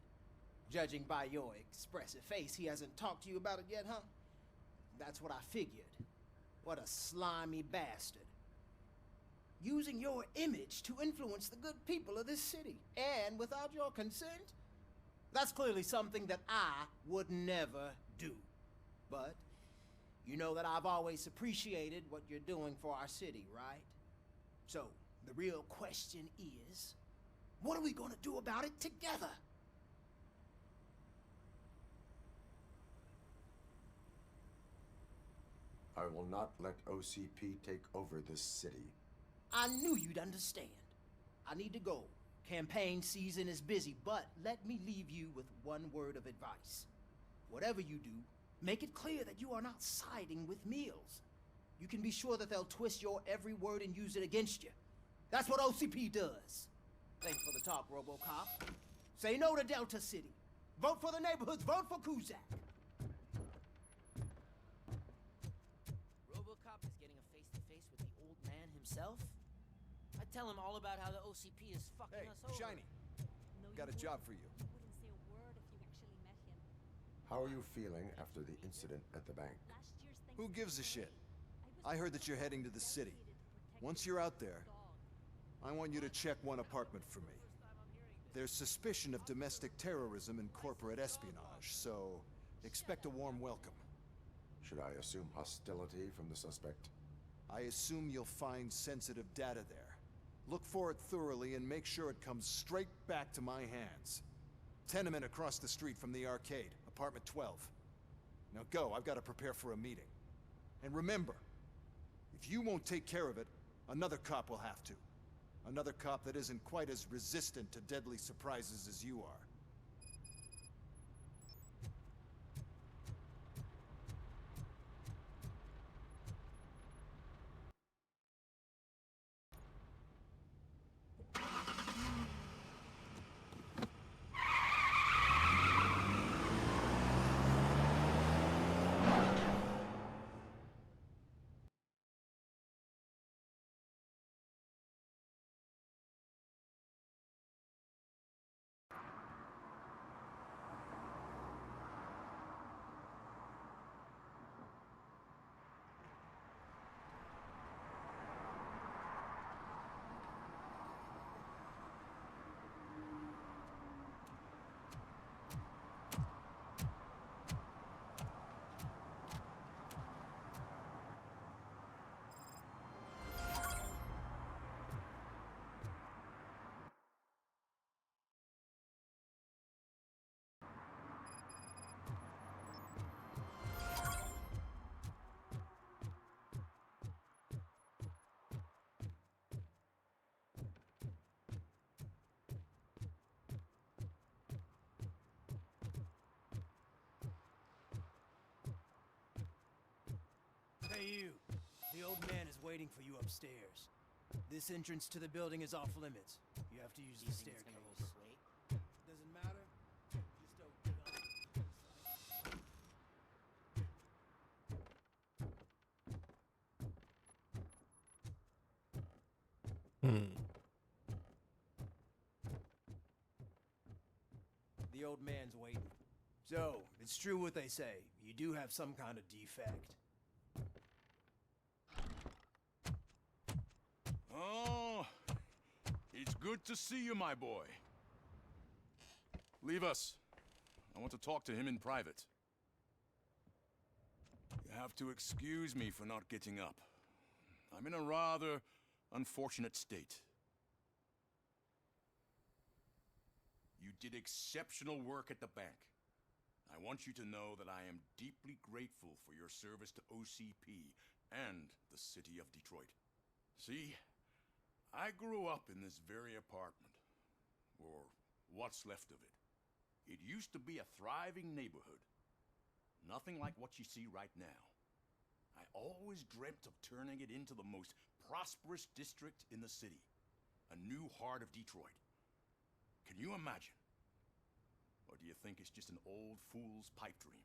Judging by your expressive face, he hasn't talked to you about it yet, huh? That's what I figured. What a slimy bastard. Using your image to influence the good people of this city, and without your consent? That's clearly something that I would never do. But you know that I've always appreciated what you're doing for our city, right? So, the real question is, what are we gonna do about it together? I will not let OCP take over this city. I knew you'd understand. I need to go. Campaign season is busy, but let me leave you with one word of advice. Whatever you do, make it clear that you are not siding with Mills. You can be sure that they'll twist your every word and use it against you. That's what OCP does. Thanks for the talk, Robocop. Say no to Delta City. Vote for the neighborhoods. Vote for Kuzak. Robocop is getting a face-to-face with the old man himself? I tell him all about how the OCP is fucking us over. Shiny, got a job for you. How are you feeling after the incident at the bank? Who gives a shit? I heard that you're heading to the city. Once you're out there, I want you to check one apartment for me. There's suspicion of domestic terrorism and corporate espionage, so expect a warm welcome. Should I assume hostility from the suspect? I assume you'll find sensitive data there. Look for it thoroughly and make sure it comes straight back to my hands. Tenement across the street from the arcade, apartment 12. Now go, I've got to prepare for a meeting. And remember, if you won't take care of it, another cop will have to. Another cop that isn't quite as resistant to deadly surprises as you are. Hey, you. The old man is waiting for you upstairs. This entrance to the building is off limits. You have to use the staircase. Doesn't matter. Just don't get The old man's waiting. So, it's true what they say. You do have some kind of defect. Oh, it's good to see you, my boy. Leave us. I want to talk to him in private. You have to excuse me for not getting up. I'm in a rather unfortunate state. You did exceptional work at the bank. I want you to know that I am deeply grateful for your service to OCP and the city of Detroit. See, I grew up in this very apartment, or what's left of it. It used to be a thriving neighborhood. Nothing like what you see right now. I always dreamt of turning it into the most prosperous district in the city. A new heart of Detroit. Can you imagine? Or do you think it's just an old fool's pipe dream?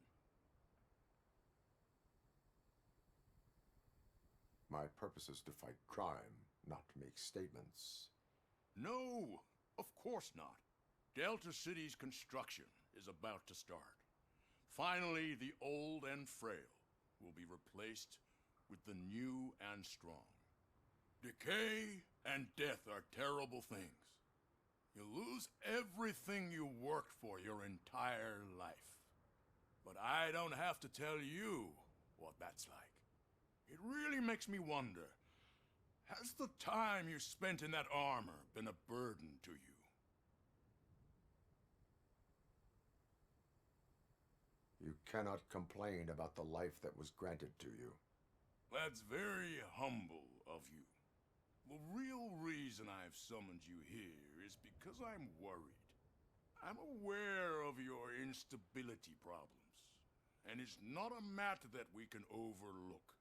My purpose is to fight crime, not to make statements. No, of course not. Delta City's construction is about to start. Finally, the old and frail will be replaced with the new and strong. Decay and death are terrible things. You lose everything you worked for your entire life. But I don't have to tell you what that's like. It really makes me wonder, has the time you spent in that armor been a burden to you? You cannot complain about the life that was granted to you. That's very humble of you. The real reason I've summoned you here is because I'm worried. I'm aware of your instability problems, and it's not a matter that we can overlook.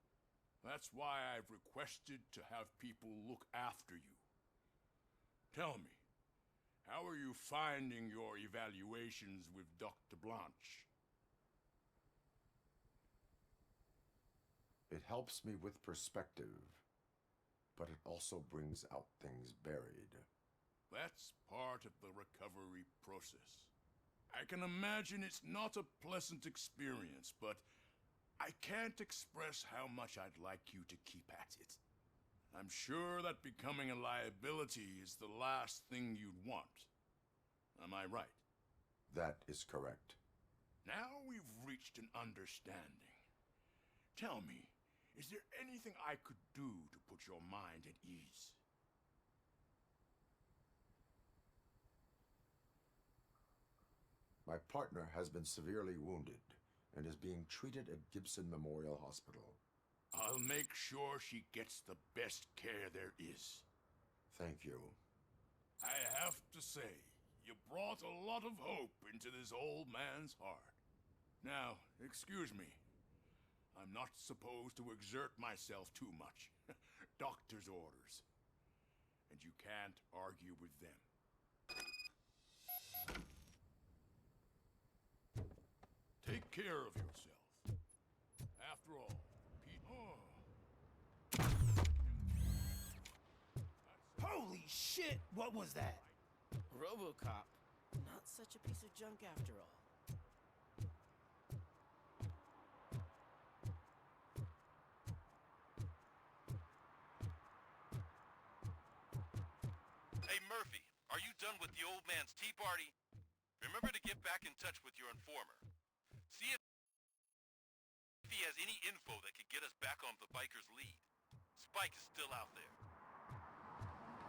That's why I've requested to have people look after you. Tell me, how are you finding your evaluations with Dr. Blanche? It helps me with perspective, but it also brings out things buried. That's part of the recovery process. I can imagine it's not a pleasant experience, but I can't express how much I'd like you to keep at it. I'm sure that becoming a liability is the last thing you'd want. Am I right? That is correct. Now we've reached an understanding. Tell me, is there anything I could do to put your mind at ease? My partner has been severely wounded and is being treated at Gibson Memorial Hospital. I'll make sure she gets the best care there is. Thank you. I have to say, you brought a lot of hope into this old man's heart. Now, excuse me. I'm not supposed to exert myself too much. Doctor's orders. And you can't argue with them. Take care of yourself. After all, Holy shit! What was that? Robocop. Not such a piece of junk after all. Hey, Murphy, are you done with the old man's tea party? Remember to get back in touch with your informer. See if he has any info that could get us back on the biker's lead. Spike is still out there.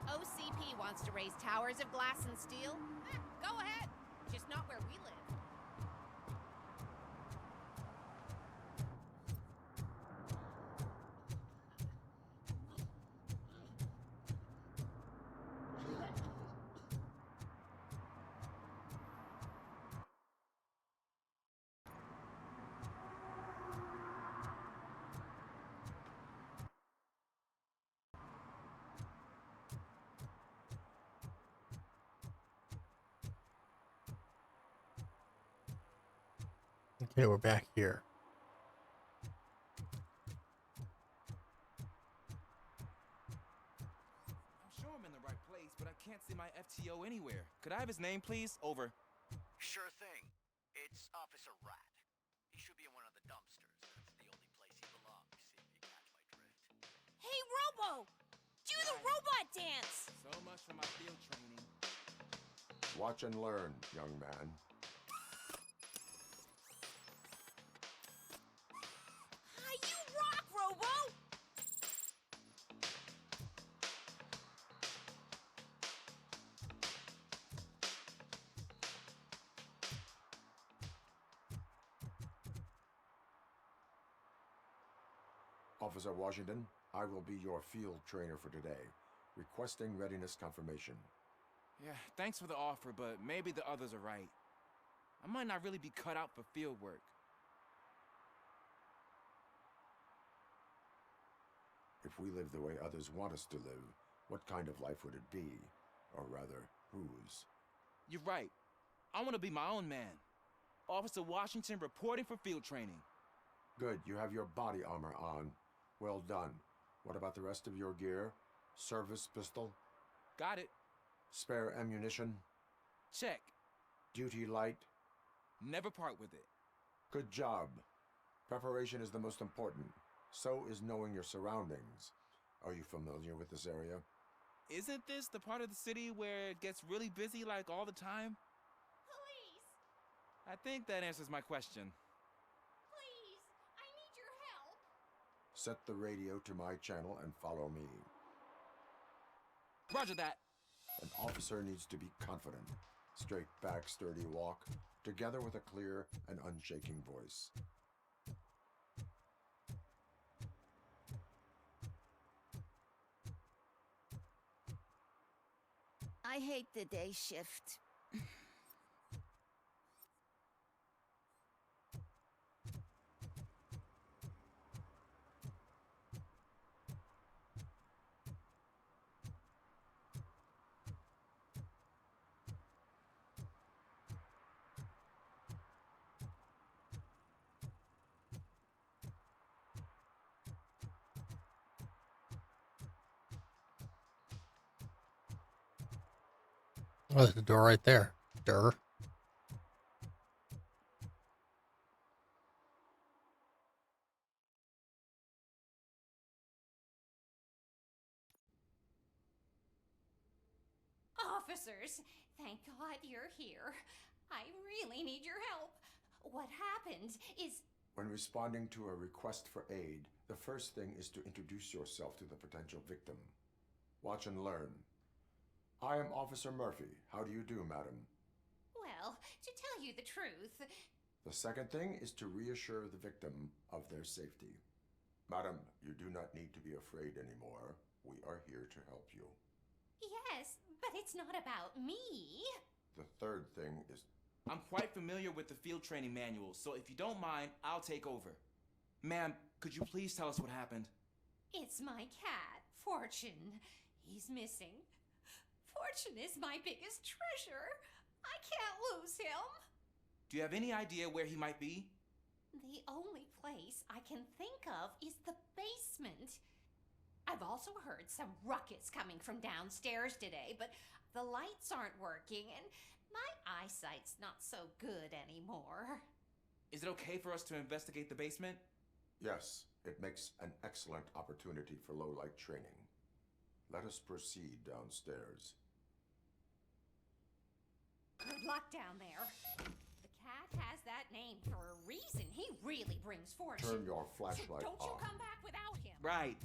OCP wants to raise towers of glass and steel? Go ahead. Just not where we live. Okay, we're back here. I'm sure I'm in the right place, but I can't see my FTO anywhere. Could I have his name, please? Over. Sure thing. It's Officer Rat. He should be in one of the dumpsters. That's the only place he belongs, if you catch my drift. Hey, Robo! Do the robot dance! So much for my field training. Watch and learn, young man. Hi, you rock, Robo! Officer Washington, I will be your field trainer for today. Requesting readiness confirmation. Yeah, thanks for the offer, but maybe the others are right. I might not really be cut out for field work. If we live the way others want us to live, what kind of life would it be? Or rather, whose? You're right. I want to be my own man. Officer Washington reporting for field training. Good, you have your body armor on. Well done. What about the rest of your gear? Service pistol? Got it. Spare ammunition? Check. Duty light? Never part with it. Good job. Preparation is the most important. So is knowing your surroundings. Are you familiar with this area? Isn't this the part of the city where it gets really busy like all the time? Police! I think that answers my question. Please! I need your help! Set the radio to my channel and follow me. Roger that. An officer needs to be confident. Straight back, sturdy walk, together with a clear and unshaking voice. I hate the day shift. Oh, there's the door right there. Durr. Officers, thank God you're here. I really need your help. What happened is... When responding to a request for aid, the first thing is to introduce yourself to the potential victim. Watch and learn. I am Officer Murphy. How do you do, madam? Well, to tell you the truth... The second thing is to reassure the victim of their safety. Madam, you do not need to be afraid anymore. We are here to help you. Yes, but it's not about me. The third thing is... I'm quite familiar with the field training manual, so if you don't mind, I'll take over. Ma'am, could you please tell us what happened? It's my cat, Fortune. He's missing. Fortune is my biggest treasure. I can't lose him. Do you have any idea where he might be? The only place I can think of is the basement. I've also heard some ruckus coming from downstairs today, but the lights aren't working and my eyesight's not so good anymore. Is it okay for us to investigate the basement? Yes, it makes an excellent opportunity for low-light training. Let us proceed downstairs. Good luck down there. The cat has that name for a reason. He really brings fortune. Turn your flashlight so don't you on. come back without him. Right.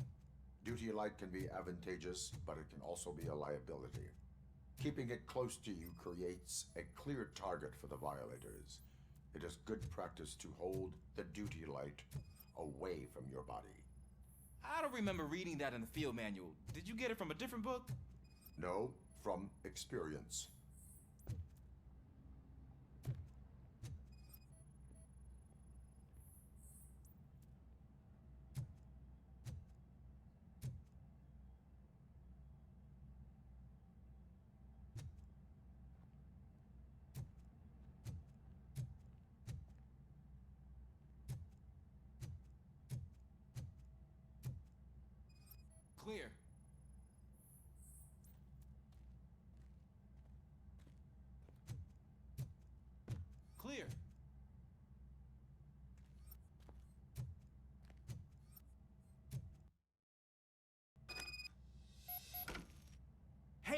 Duty light can be advantageous, but it can also be a liability. Keeping it close to you creates a clear target for the violators. It is good practice to hold the duty light away from your body. I don't remember reading that in the field manual. Did you get it from a different book? No, from experience.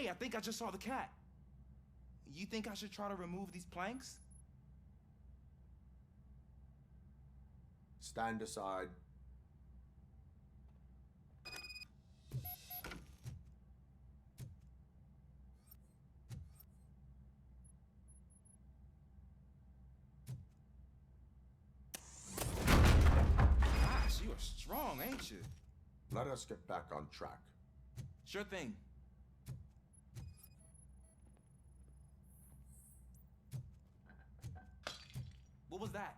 Hey, I think I just saw the cat. You think I should try to remove these planks? Stand aside. Gosh, you are strong, ain't you? Let us get back on track. Sure thing. What was that?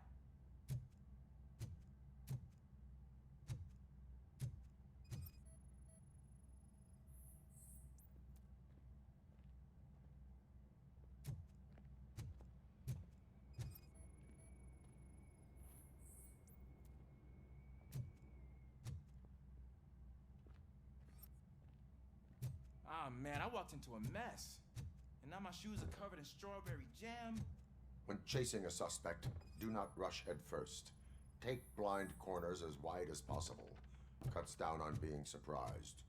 Ah, man, I walked into a mess. And now my shoes are covered in strawberry jam. When chasing a suspect, do not rush head first. Take blind corners as wide as possible. Cuts down on being surprised.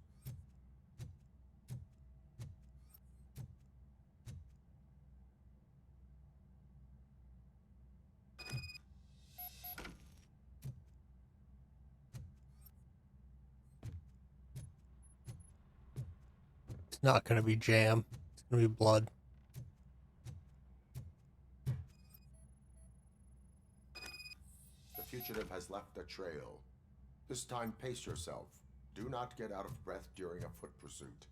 It's not going to be jam. It's going to be blood. The fugitive has left a trail. This time, pace yourself. Do not get out of breath during a foot pursuit.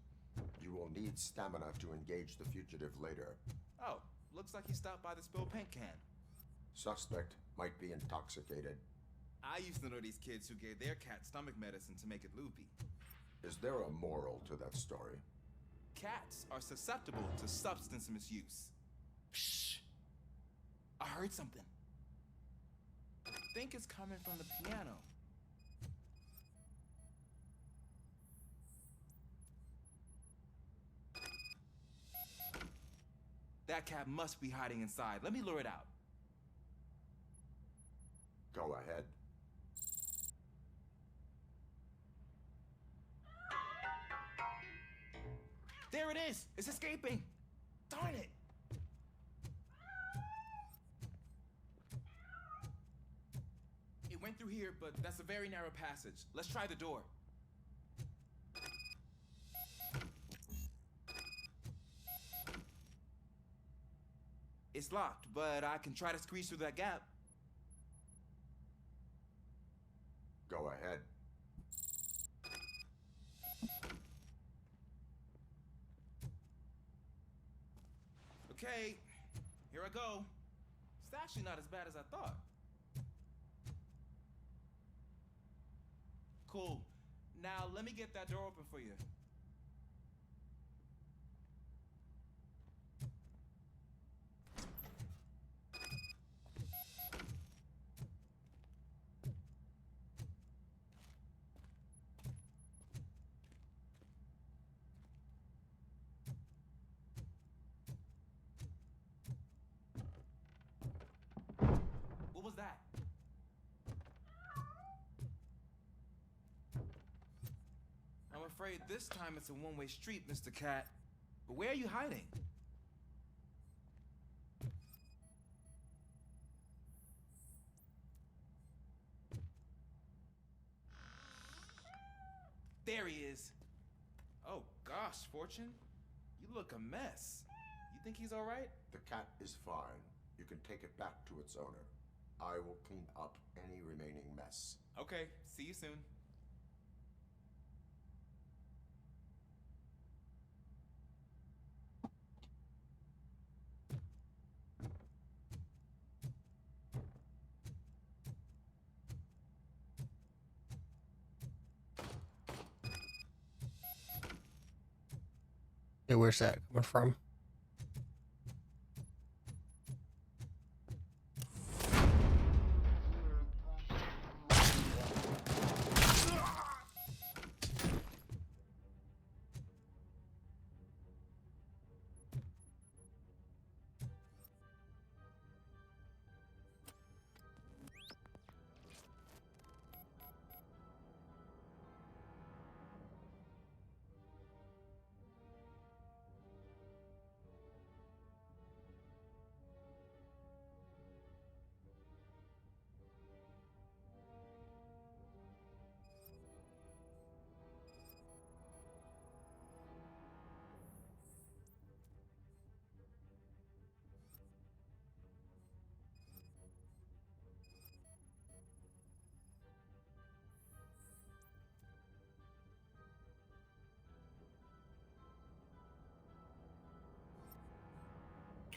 You will need stamina to engage the fugitive later. Oh, looks like he stopped by the spilled paint can. Suspect might be intoxicated. I used to know these kids who gave their cat stomach medicine to make it loopy. Is there a moral to that story? Cats are susceptible to substance misuse. Shh! I heard something. I think it's coming from the piano. That cat must be hiding inside. Let me lure it out. Go ahead. There it is! It's escaping! Darn it! It went through here, but that's a very narrow passage. Let's try the door. It's locked, but I can try to squeeze through that gap. Go ahead. Okay, here I go. It's actually not as bad as I thought. Cool. Now let me get that door open for you. What was that? I'm afraid this time it's a one-way street, Mr. Cat. But where are you hiding? There he is. Oh gosh, Fortune. You look a mess. You think he's all right? The cat is fine. You can take it back to its owner. I will clean up any remaining mess. Okay, see you soon. Hey, where's that coming from?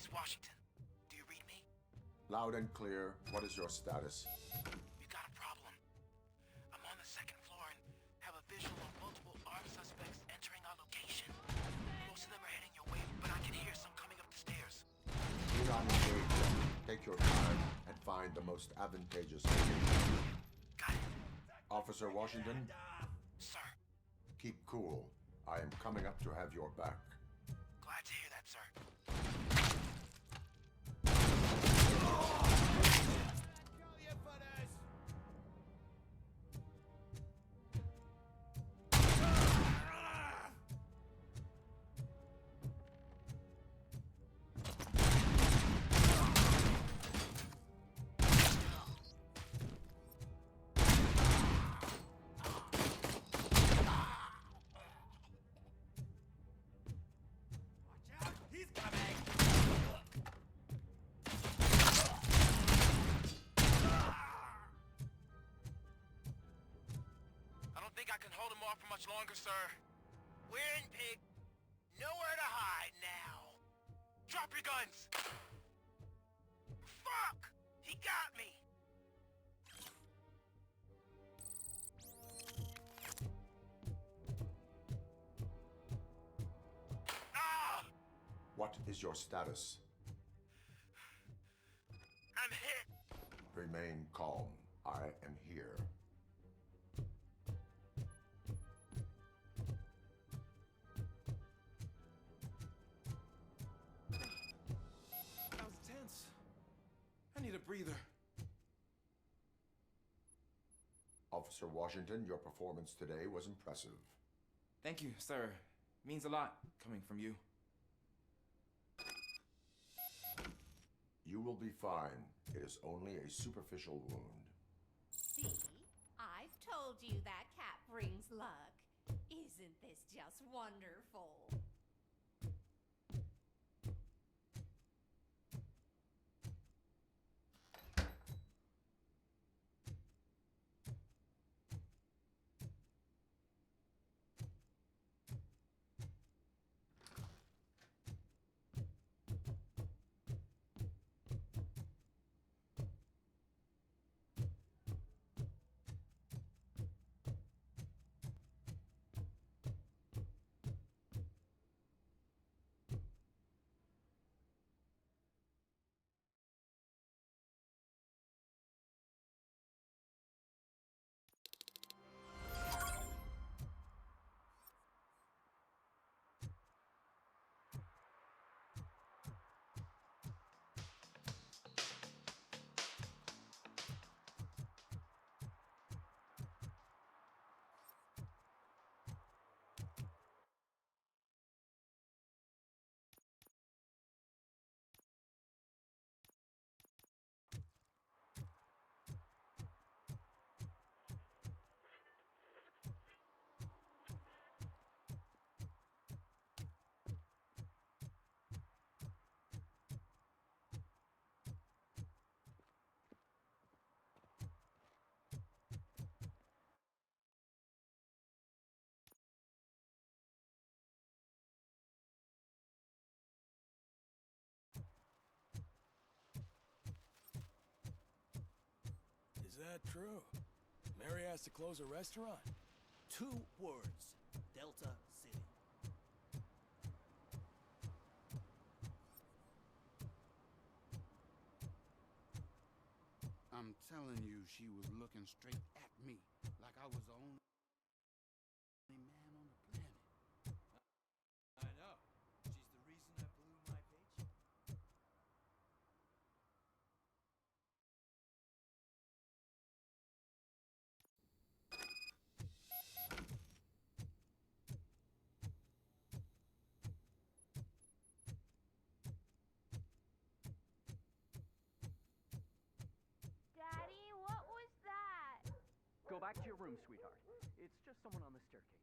It's Washington. Do you read me? Loud and clear. What is your status? We got a problem. I'm on the second floor and have a visual of multiple armed suspects entering our location. Most of them are heading your way, but I can hear some coming up the stairs. Do not engage them. Take your time and find the most advantageous location. Got it. Officer Washington? Sir. Keep cool. I am coming up to have your back. Glad to hear that, sir. I can hold him off for much longer, sir. We're in, pig. Nowhere to hide now. Drop your guns! Fuck! He got me! Ah! What is your status? I'm hit. Remain calm. I am here. That was tense. I need a breather. Officer Washington, your performance today was impressive. Thank you, sir. Means a lot coming from you. You will be fine. It is only a superficial wound. See? I've told you that cat brings luck. Isn't this just wonderful? Is that true? Mary has to close a restaurant? 2 words. Delta City. I'm telling you, she was looking straight at me, like I was the only man on the planet. I know. She's the reason I blew my paycheck. Daddy, what was that? Go back to your room, sweetheart. It's just someone on the staircase.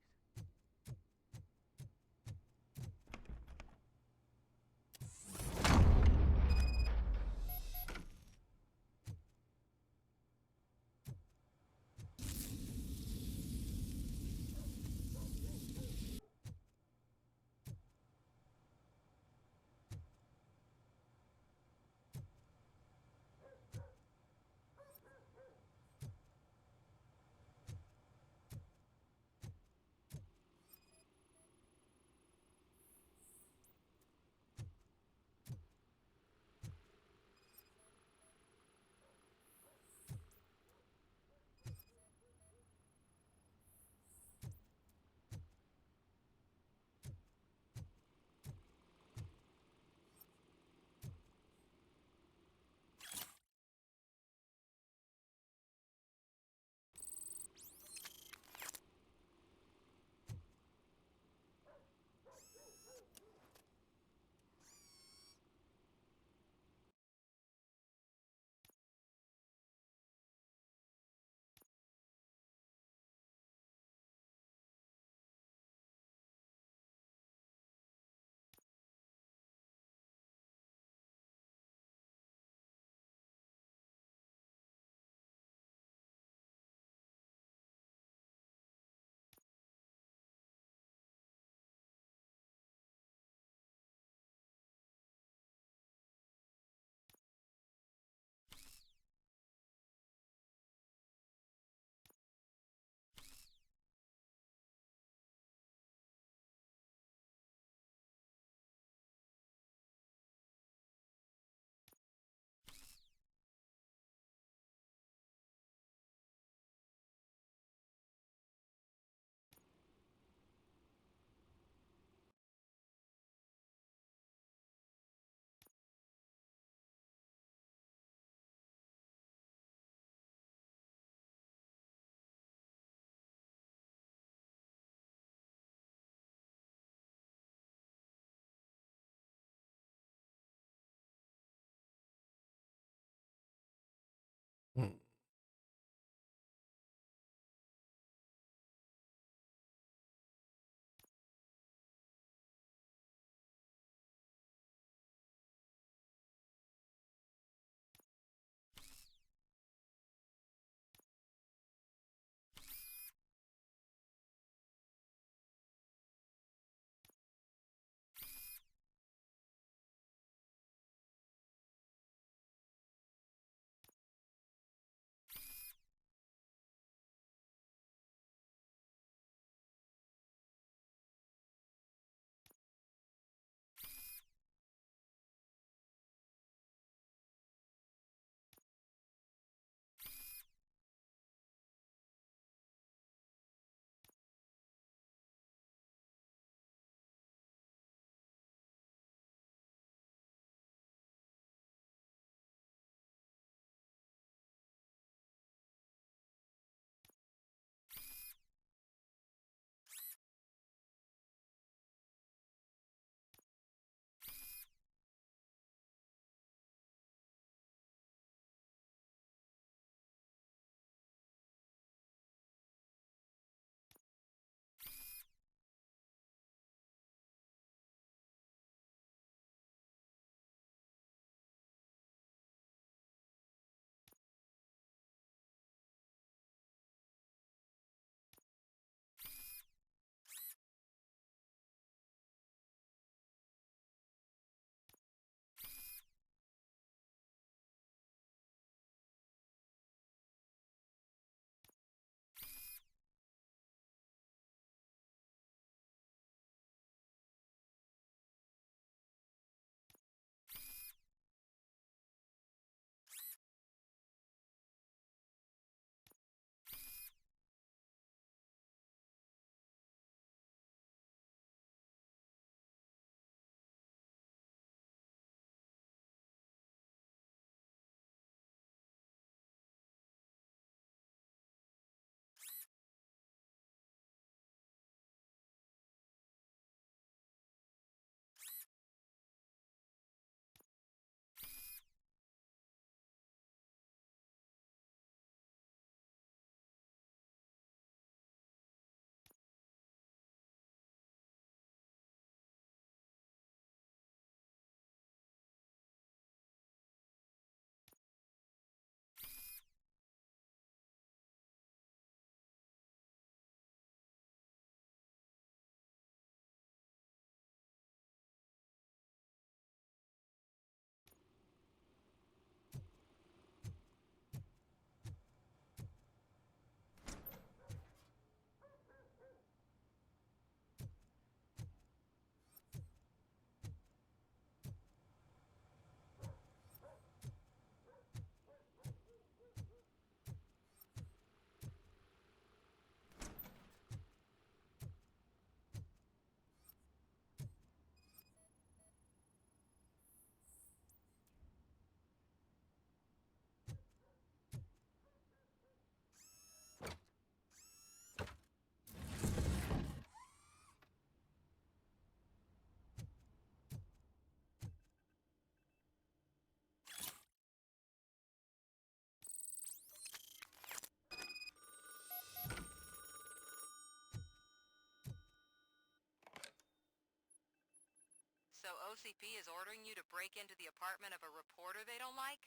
So OCP is ordering you to break into the apartment of a reporter they don't like?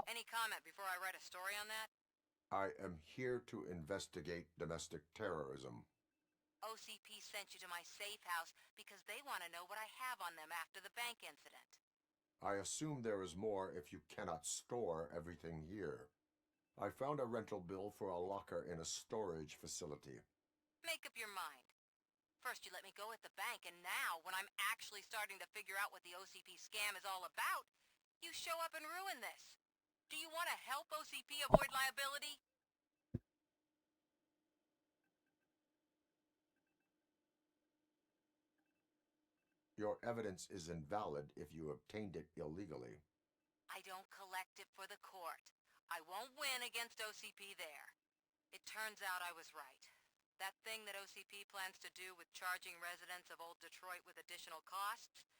Any comment before I write a story on that? I am here to investigate domestic terrorism. OCP sent you to my safe house because they want to know what I have on them after the bank incident. I assume there is more if you cannot store everything here. I found a rental bill for a locker in a storage facility. Make up your mind. First you let me go at the bank, and now, when I'm actually starting to figure out what the OCP scam is all about, you show up and ruin this. Do you want to help OCP avoid liability? Your evidence is invalid if you obtained it illegally. I don't collect it for the court. I won't win against OCP there. It turns out I was right. That thing that OCP plans to do with charging residents of Old Detroit with additional costs,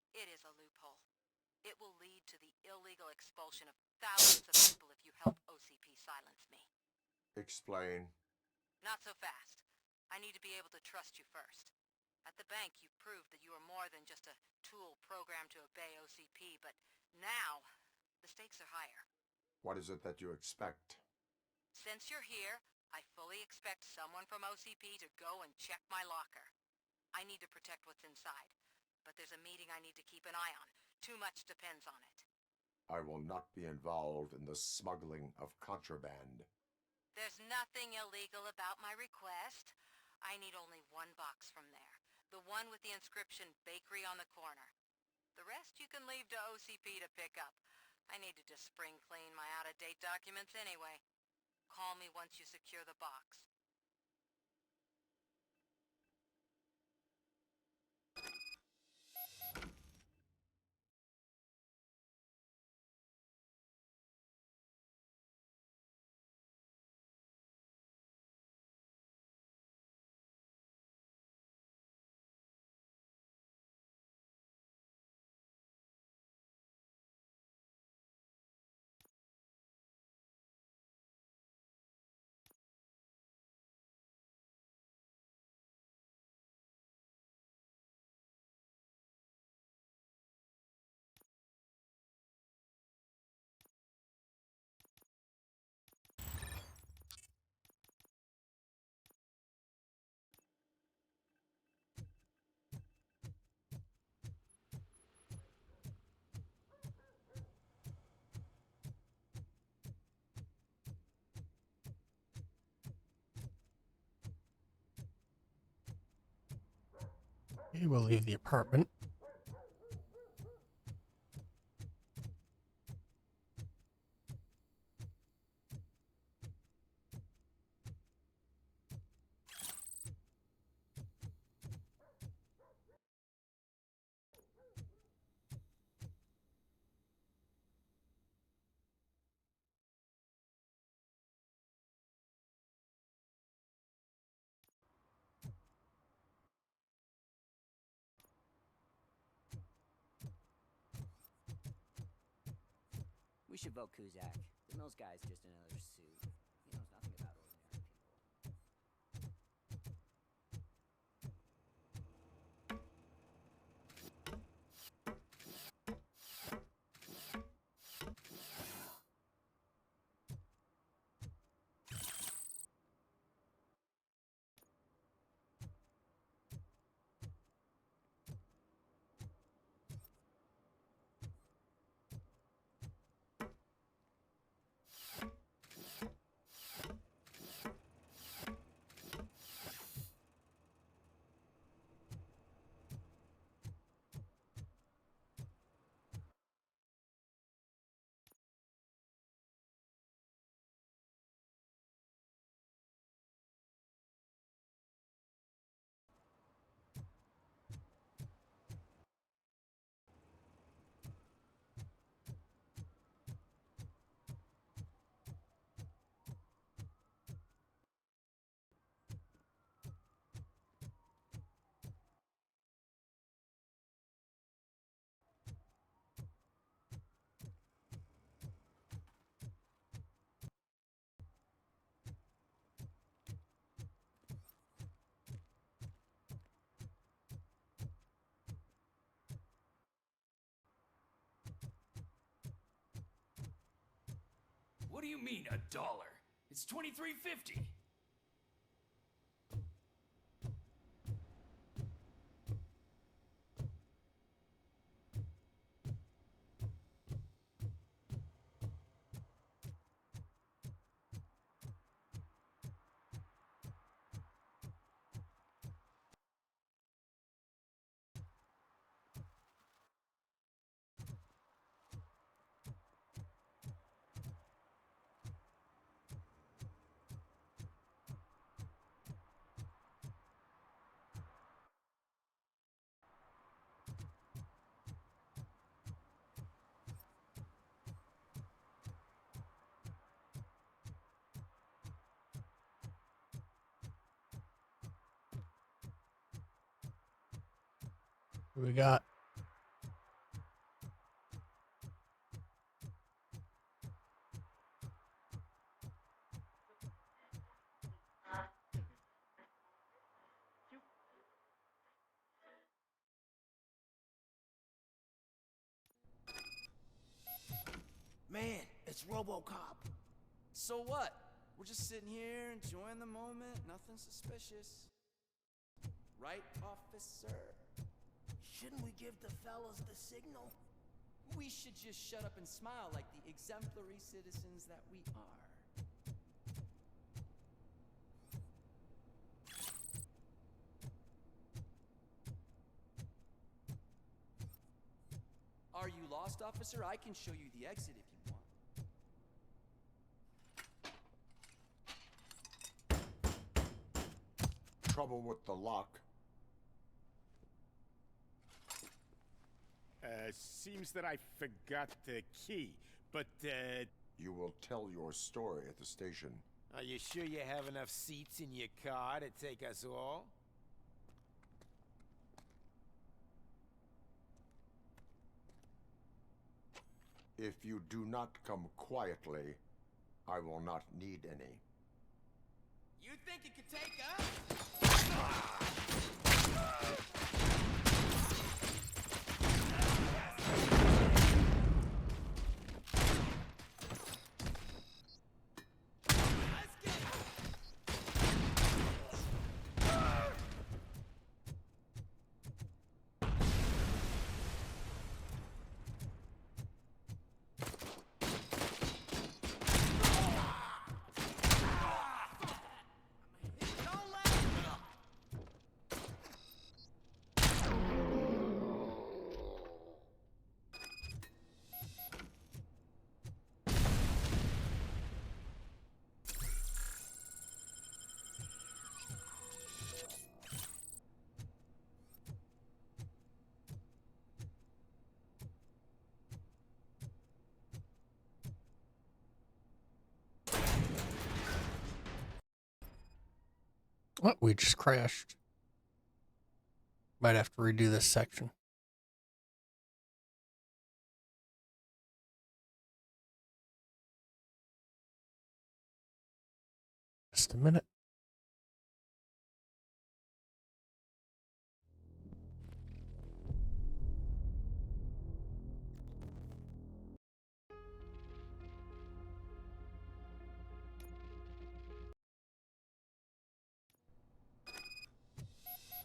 it is a loophole. It will lead to the illegal expulsion of thousands of people if you help OCP silence me. Explain. Not so fast. I need to be able to trust you first. At the bank, you proved that you are more than just a tool programmed to obey OCP, but now, the stakes are higher. What is it that you expect? Since you're here, I fully expect someone from OCP to go and check my locker. I need to protect what's inside, but there's a meeting I need to keep an eye on. Too much depends on it. I will not be involved in the smuggling of contraband. There's nothing illegal about my request. I need only one box from there. The one with the inscription Bakery on the corner. The rest you can leave to OCP to pick up. I needed to spring clean my out-of-date documents anyway. Call me once you secure the box. He will leave the apartment. We should vote Kuzak. The Mills guy's just another suit. He knows nothing about ordinary people. What do you mean, $1? It's $23.50. What we got? Man, it's Robocop. So what? We're just sitting here enjoying the moment, nothing suspicious. Right, officer? Shouldn't we give the fellas the signal? We should just shut up and smile like the exemplary citizens that we are. Are you lost, officer? I can show you the exit if you want. Trouble with the lock. Seems that I forgot the key, but, You will tell your story at the station. Are you sure you have enough seats in your car to take us all? If you do not come quietly, I will not need any. You think it could take us? What? We just crashed. Might have to redo this section. Just a minute.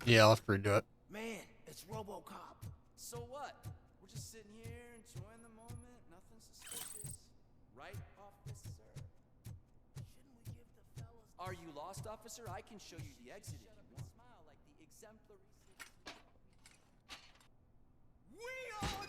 Yeah, I'll have to redo it. Man, it's Robocop. So what? We're just sitting here enjoying the moment, nothing suspicious. Right, officer? Shouldn't we give the fellas... Are you lost, officer? I can show you the exit if you want. Smile like the exemplary citizens. We are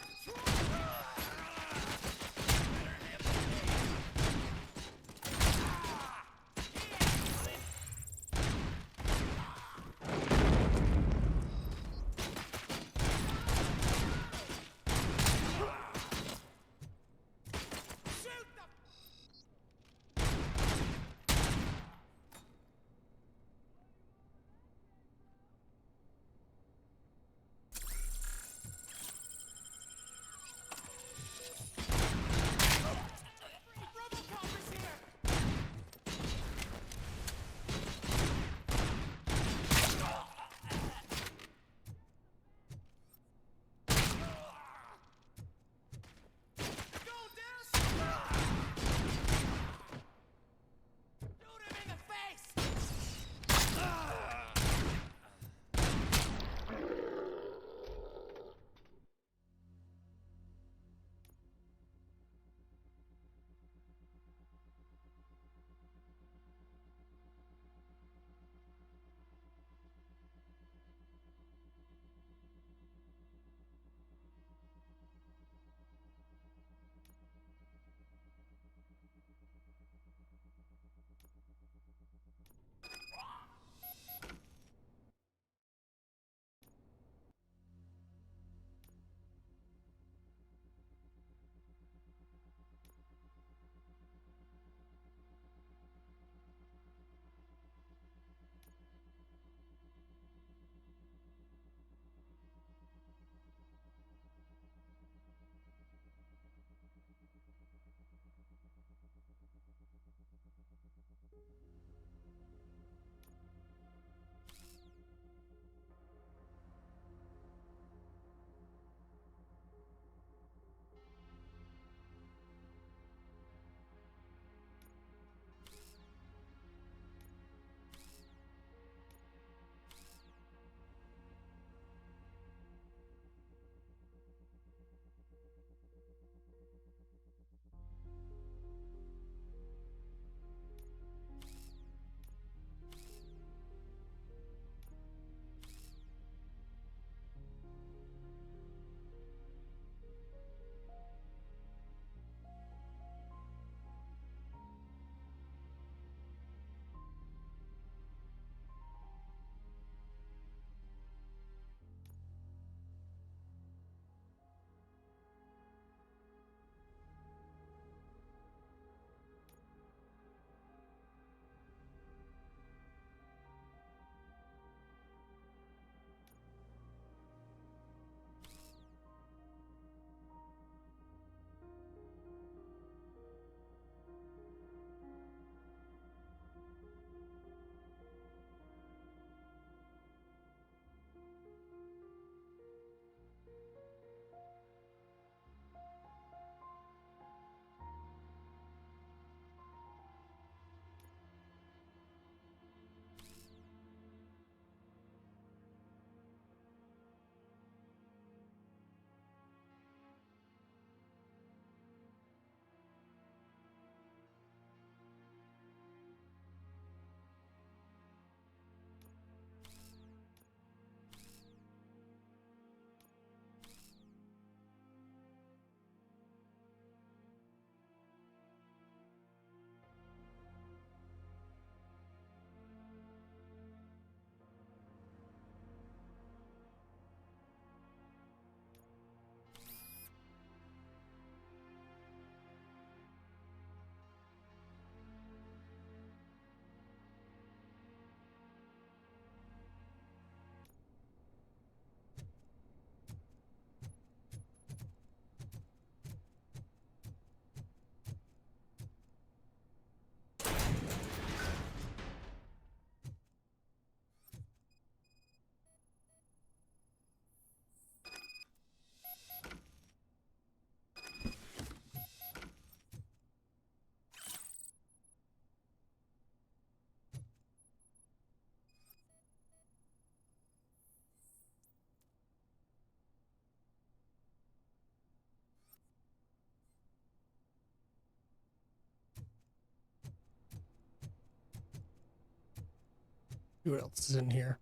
See what else is in here.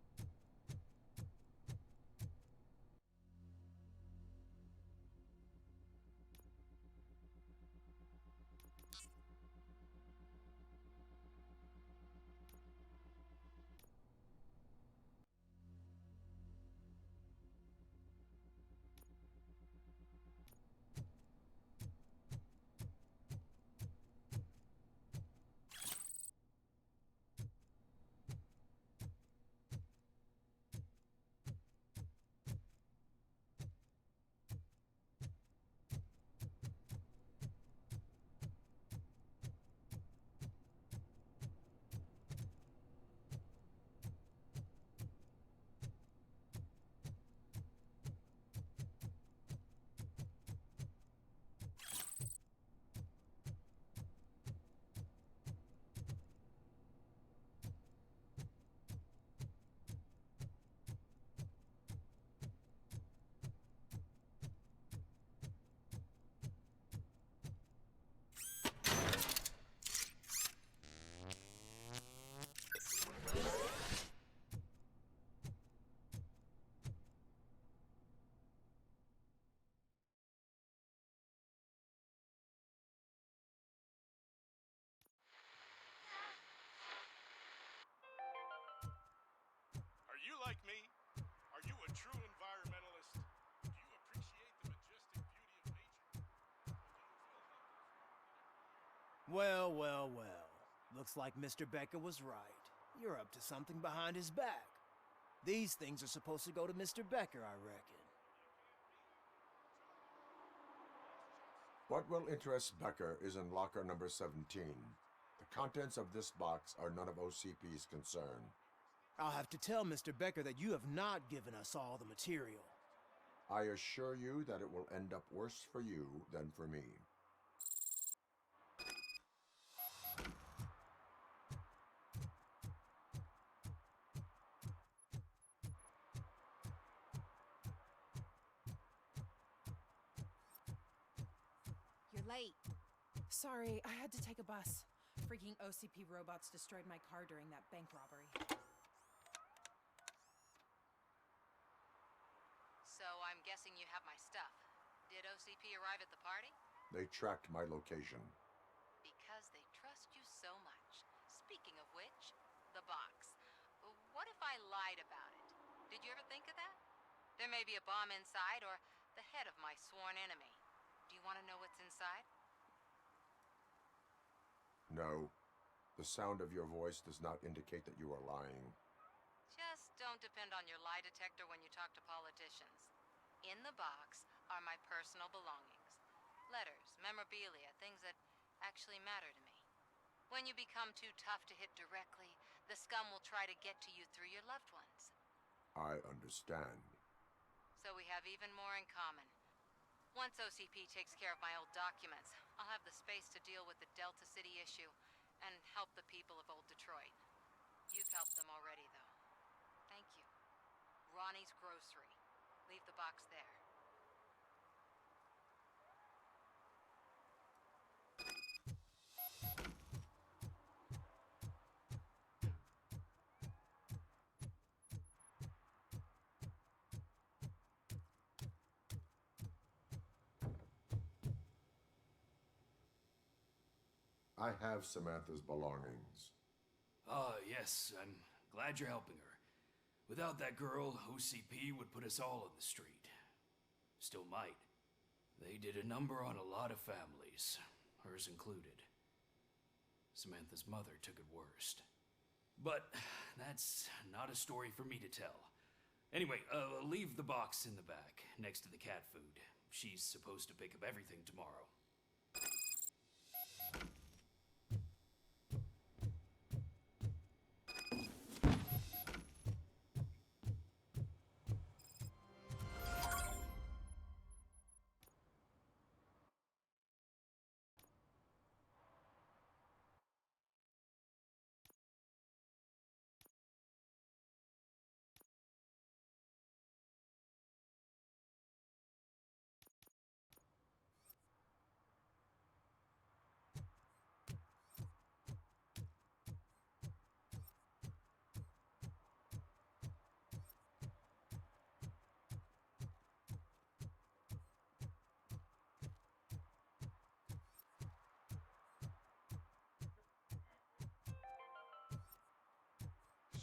Are you like me? Are you a true environmentalist? Do you appreciate the majestic beauty of nature? Well, well, well. Looks like Mr. Becker was right. You're up to something behind his back. These things are supposed to go to Mr. Becker, I reckon. What will interest Becker is in locker number 17. The contents of this box are none of OCP's concern. I'll have to tell Mr. Becker that you have not given us all the material. I assure you that it will end up worse for you than for me. You're late. Sorry, I had to take a bus. Freaking OCP robots destroyed my car during that bank robbery. So I'm guessing you have my stuff. Did OCP arrive at the party? They tracked my location. Because they trust you so much. Speaking of which, the box. What if I lied about it? Did you ever think of that? There may be a bomb inside or the head of my sworn enemy. Do you want to know what's inside? No. The sound of your voice does not indicate that you are lying. Just don't depend on your lie detector when you talk to politicians. In the box are my personal belongings. Letters, memorabilia, things that actually matter to me. When you become too tough to hit directly, the scum will try to get to you through your loved ones. I understand. So we have even more in common. Once OCP takes care of my old documents, I'll have the space to deal with the Delta City issue and help the people of Old Detroit. You've helped them already, though. Thank you. Ronnie's Grocery. Leave the box there. I have Samantha's belongings. Ah, yes, I'm glad you're helping her. Without that girl, OCP would put us all on the street. Still might. They did a number on a lot of families, hers included. Samantha's mother took it worst. But that's not a story for me to tell. Anyway, leave the box in the back, next to the cat food. She's supposed to pick up everything tomorrow.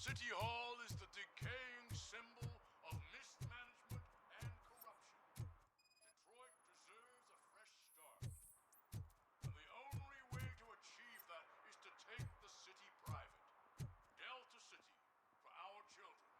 City Hall is the decaying symbol of mismanagement and corruption. Detroit deserves a fresh start. And the only way to achieve that is to take the city private. Delta City, for our children.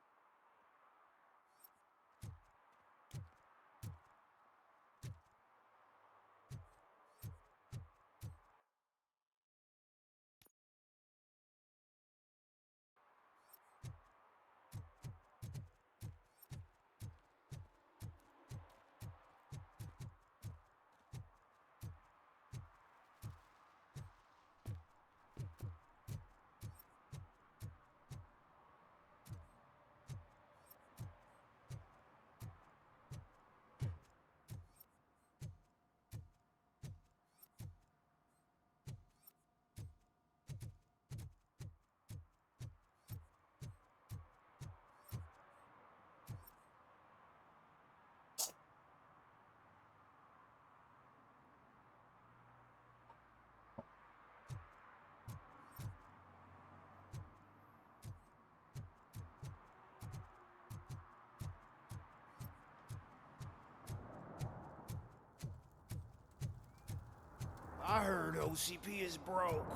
I heard OCP is broke.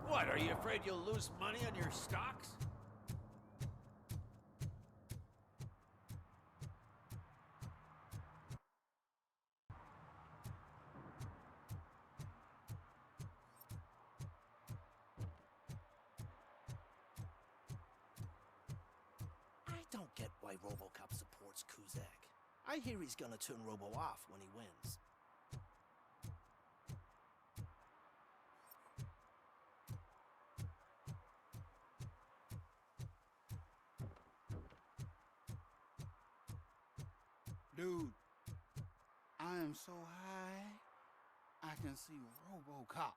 What, are you afraid you'll lose money on your stocks? I don't get why Robocop supports Kuzak. I hear he's gonna turn Robo off when he wins. Dude, I am so high, I can see Robocop.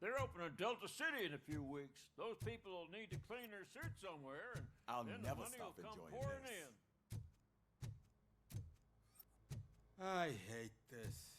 They're opening Delta City in a few weeks. Those people will need to clean their suits somewhere, and I'll then never the money stop will come enjoying pouring this. in. I hate this.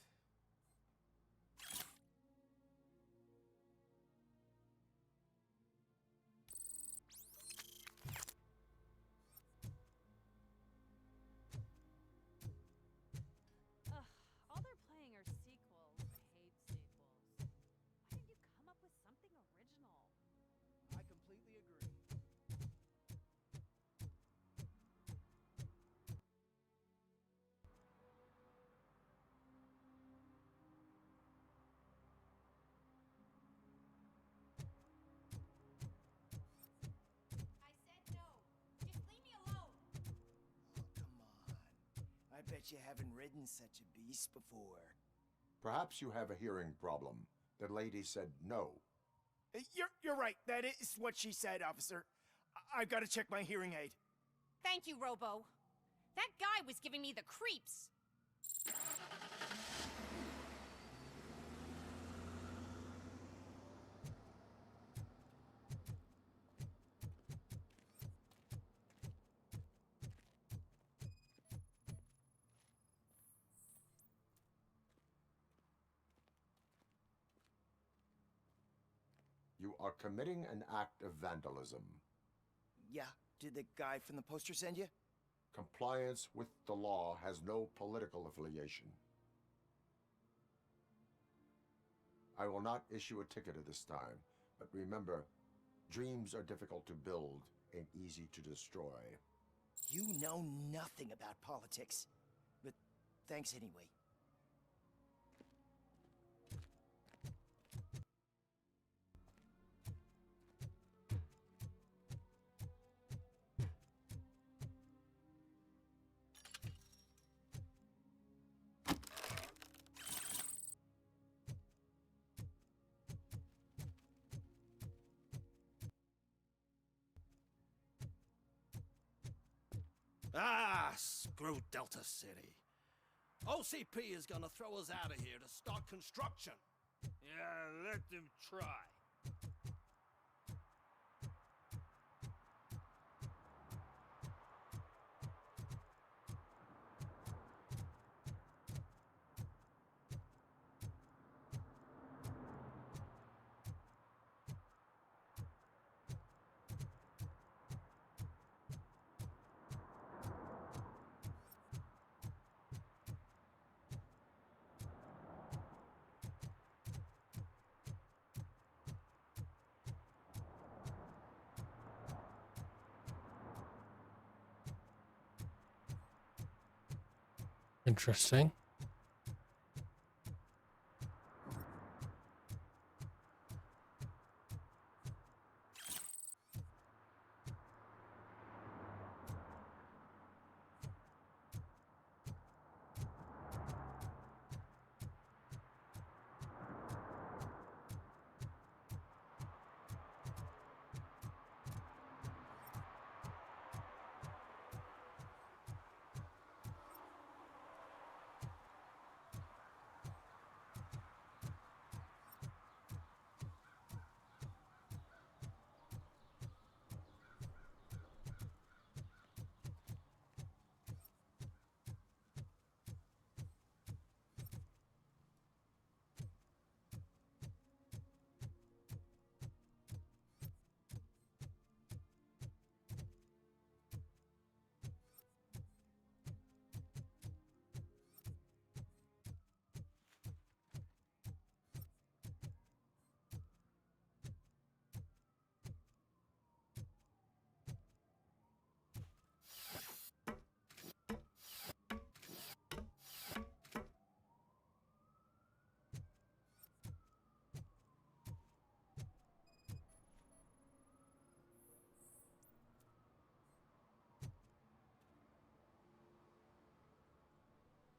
bet you haven't ridden such a beast before. Perhaps you have a hearing problem. The lady said no. You're right. That is what she said, officer. I've got to check my hearing aid. Thank you, Robo. That guy was giving me the creeps. You are committing an act of vandalism. Yeah, did the guy from the poster send you? Compliance with the law has no political affiliation. I will not issue a ticket at this time, but remember, dreams are difficult to build and easy to destroy. You know nothing about politics, but thanks anyway. Ah, screw Delta City. OCP is gonna throw us out of here to start construction. Yeah, let them try. Interesting.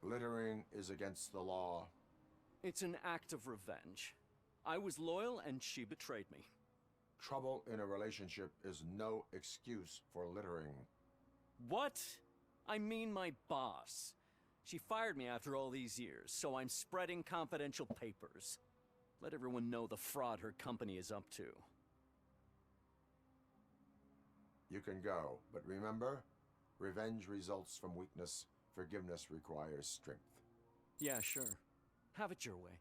Littering is against the law. It's an act of revenge. I was loyal and she betrayed me. Trouble in a relationship is no excuse for littering. What? I mean my boss. She fired me after all these years, so I'm spreading confidential papers. Let everyone know the fraud her company is up to. You can go, but remember, revenge results from weakness. Forgiveness requires strength. Yeah, sure. Have it your way.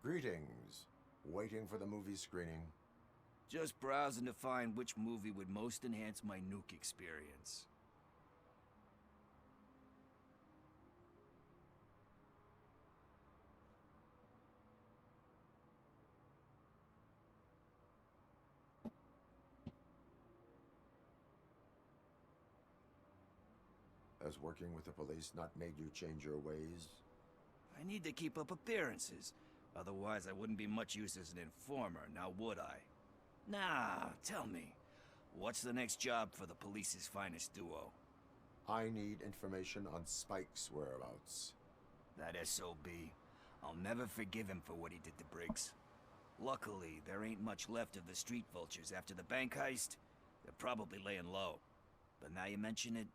Greetings. Waiting for the movie screening. Just browsing to find which movie would most enhance my nuke experience. Has working with the police not made you change your ways? I need to keep up appearances. Otherwise, I wouldn't be much use as an informer, now would I? Nah, tell me. What's the next job for the police's finest duo? I need information on Spike's whereabouts. That SOB. I'll never forgive him for what he did to Briggs. Luckily, there ain't much left of the street vultures after the bank heist. They're probably laying low. But now you mention it,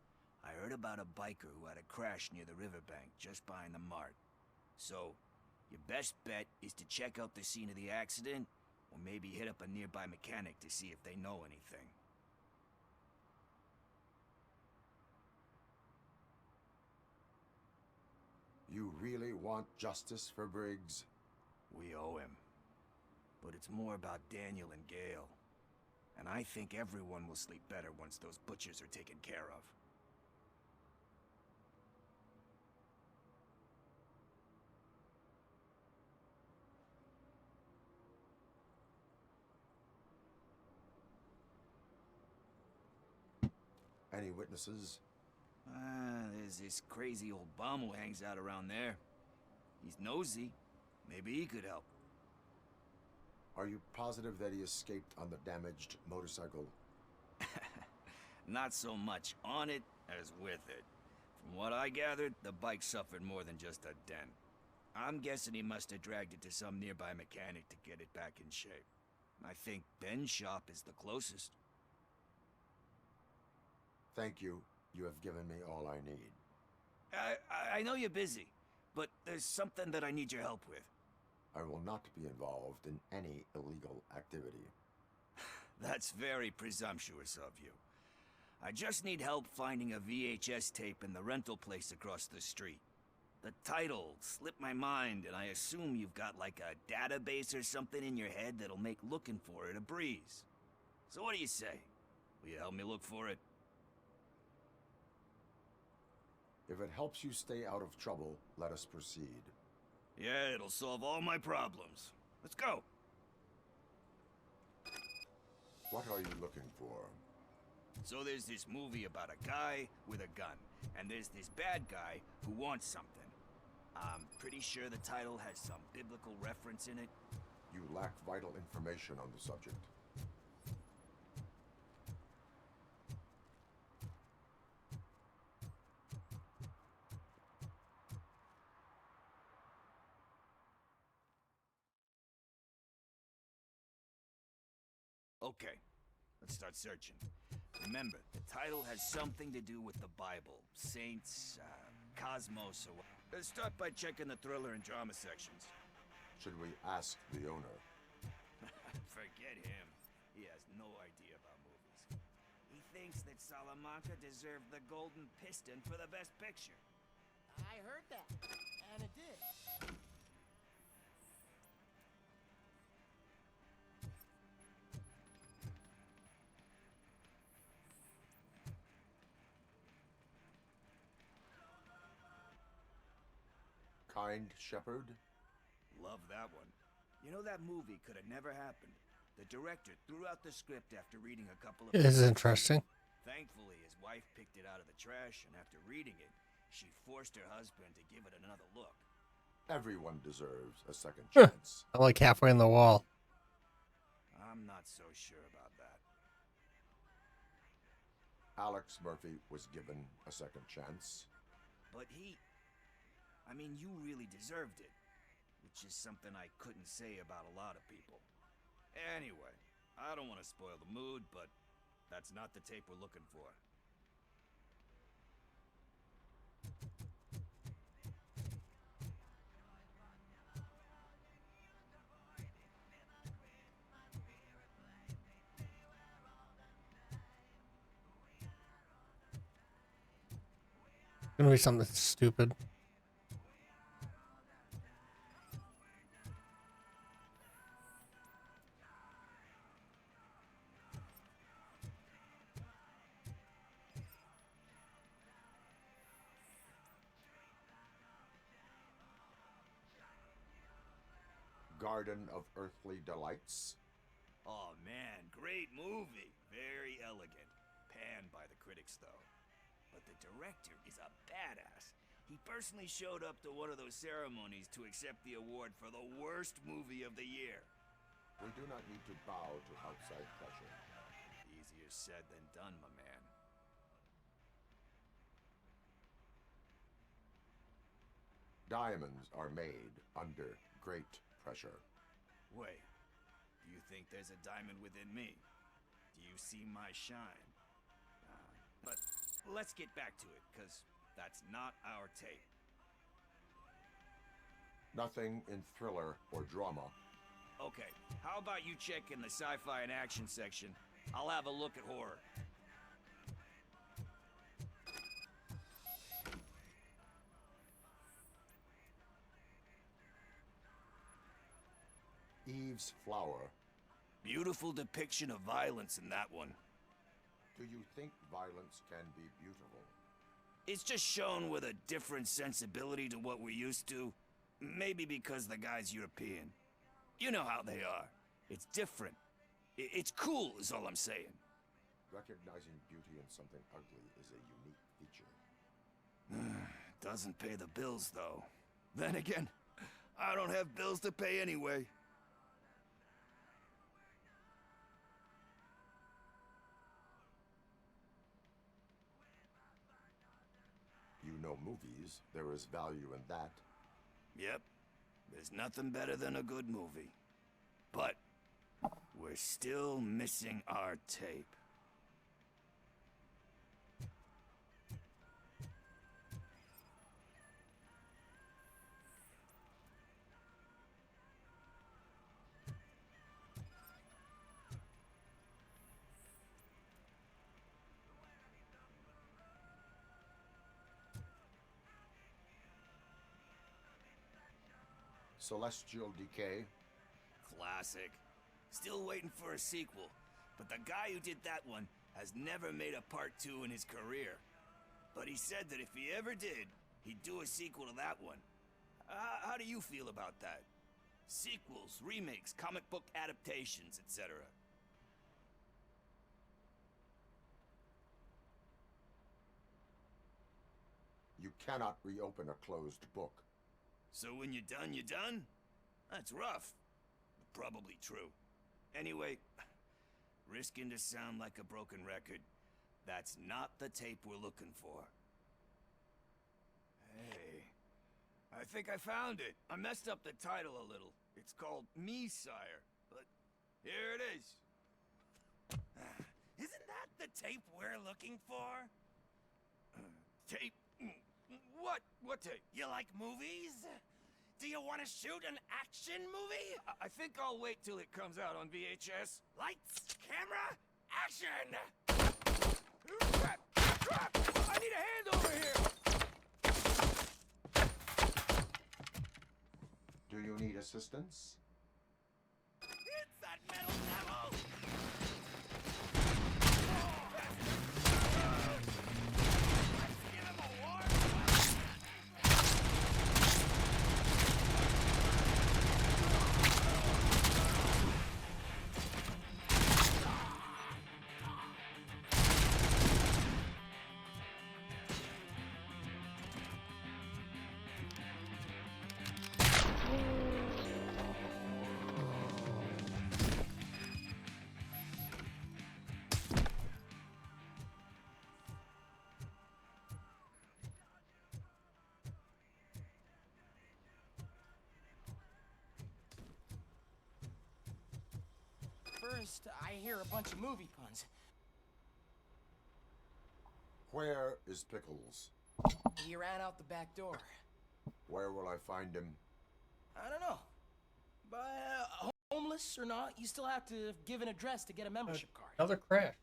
I heard about a biker who had a crash near the riverbank just behind the mart. So, your best bet is to check out the scene of the accident, or maybe hit up a nearby mechanic to see if they know anything. You really want justice for Briggs? We owe him. But it's more about Daniel and Gale. And I think everyone will sleep better once those butchers are taken care of. Any witnesses? There's this crazy old bum who hangs out around there. He's nosy. Maybe he could help. Are you positive that he escaped on the damaged motorcycle? Not so much on it as with it. From what I gathered, the bike suffered more than just a dent. I'm guessing he must have dragged it to some nearby mechanic to get it back in shape. I think Ben's shop is the closest. Thank you. You have given me all I need. I know you're busy, but there's something that I need your help with. I will not be involved in any illegal activity. That's very presumptuous of you. I just need help finding a VHS tape in the rental place across the street. The title slipped my mind, and I assume you've got like a database or something in your head that'll make looking for it a breeze. So what do you say? Will you help me look for it? If it helps you stay out of trouble, let us proceed. Yeah, it'll solve all my problems. Let's go. What are you looking for? So there's this movie about a guy with a gun, and there's this bad guy who wants something. I'm pretty sure the title has some biblical reference in it. You lack vital information on the subject. Okay, let's start searching. Remember, the title has something to do with the Bible, saints, cosmos, or what. Let's start by checking the thriller and drama sections. Should we ask the owner? Forget him. He has no idea about movies. He thinks that Salamanca deserved the Golden Piston for the Best Picture. I heard that, and it did. Kind Shepherd? Love that one. You know, that movie could have never happened. The director threw out the script after reading a couple of... It is interesting. Thankfully, his wife picked it out of the trash, and after reading it, she forced her husband to give it another look. Everyone deserves a second chance. I'm like halfway in the wall. I'm not so sure about that. Alex Murphy was given a second chance. But I mean, you really deserved it. Which is something I couldn't say about a lot of people. Anyway, I don't want to spoil the mood, but that's not the tape we're looking for. Gonna be something stupid. Garden of Earthly Delights? Oh man, great movie. Very elegant. Panned by the critics, though. But the director is a badass. He personally showed up to one of those ceremonies to accept the award for the worst movie of the year. We do not need to bow to outside pressure. Easier said than done, my man. Diamonds are made under great pressure. Wait, do you think there's a diamond within me? Do you see my shine? But let's get back to it, because that's not our tape. Nothing in thriller or drama. Okay, how about you check in the sci-fi and action section? I'll have a look at horror. Eve's Flower. Beautiful depiction of violence in that one. Do you think violence can be beautiful? It's just shown with a different sensibility to what we're used to. Maybe because the guy's European. You know how they are. It's different. It's cool, is all I'm saying. Recognizing beauty in something ugly is a unique feature. Doesn't pay the bills, though. Then again, I don't have bills to pay anyway. You know movies. There is value in that. Yep. There's nothing better than a good movie. But we're still missing our tape. Celestial Decay. Classic. Still waiting for a sequel, but the guy who did that one has never made a part 2 in his career. But he said that if he ever did, he'd do a sequel to that one. How do you feel about that? Sequels, remakes, comic book adaptations, etc. You cannot reopen a closed book. So when you're done, you're done? That's rough. But probably true. Anyway, risking to sound like a broken record, that's not the tape we're looking for. Hey, I think I found it. I messed up the title a little. It's called Me, Sire, but here it is. Isn't that the tape we're looking for? Tape? What? What tape? You like movies? Do you want to shoot an action movie? I think I'll wait till it comes out on VHS. Lights, camera, action! Crap! Crap! I need a hand over here! Do you need assistance? It's that metal devil! First, I hear a bunch of movie puns. Where is Pickles? He ran out the back door. Where will I find him? I don't know. But homeless or not, you still have to give an address to get a membership card. Another crash.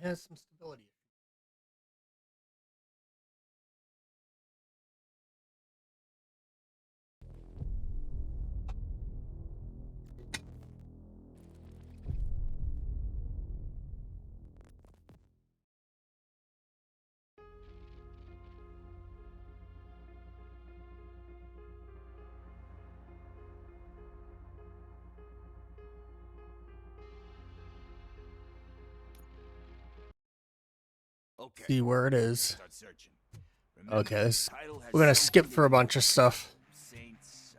has some stability. Okay. See where it is. Start searching. Remember, Okay, the title has we're gonna something skip to through a do bunch of with stuff. Saints,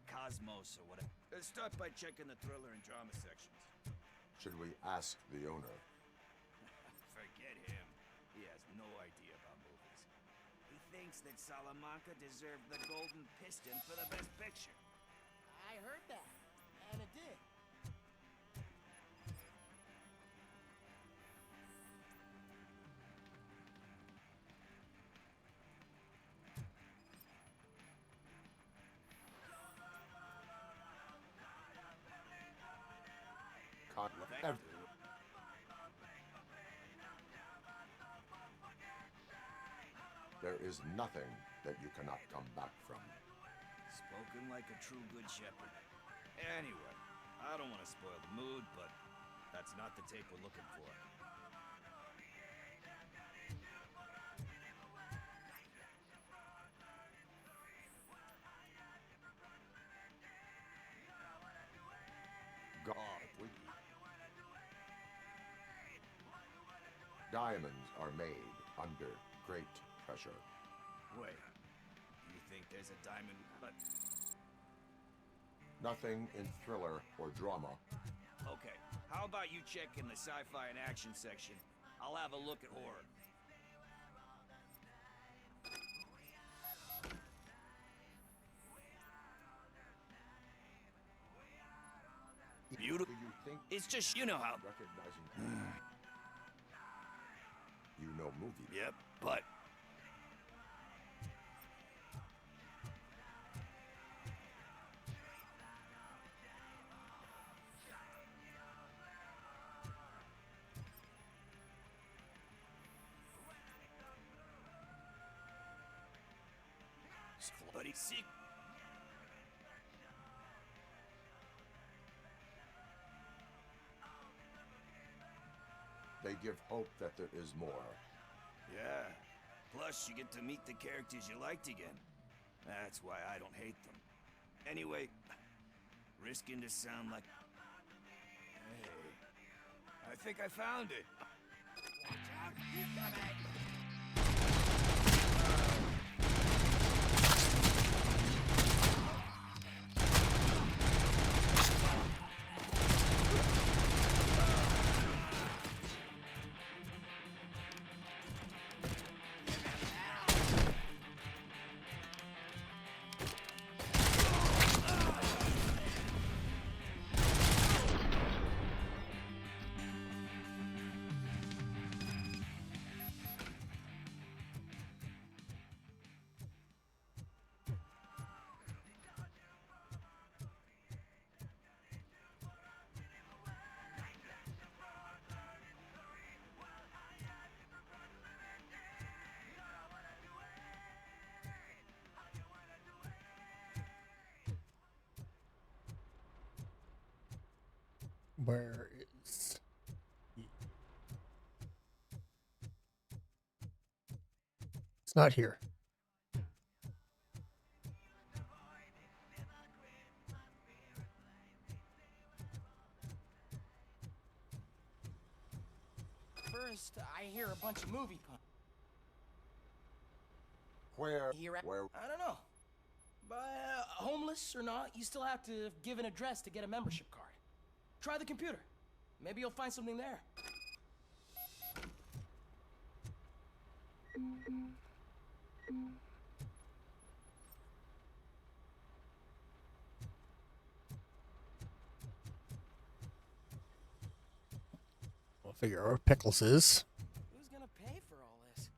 Cosmos, or whatever. Let's start by checking the thriller and drama sections. Should we ask the owner? Forget him. He has no idea about movies. He thinks that Salamanca deserved the Golden Piston for the Best Picture. I heard that, and it did. There is nothing that you cannot come back from. Spoken like a true good shepherd. Anyway, I don't want to spoil the mood, but that's not the tape we're looking for. Diamonds are made under great pressure. Wait, you think there's a diamond? But Nothing in thriller or drama. okay, how about you check in the sci-fi and action section? I'll have a look at horror. Beautiful. It's just, you know how. Recognizing you know movies. Yep, but but he's sick. They give hope that there is more. Yeah. Plus, you get to meet the characters you liked again. That's why I don't hate them. Anyway, risking to sound like... Hey, I think I found it. Watch out, he's coming! Where is he? It's not here. First, I hear a bunch of movie puns. Where? Where? I don't know. But homeless or not, you still have to give an address to get a membership card. Try the computer. Maybe you'll find something there. We'll figure out where Pickles is. Who's gonna pay for all this?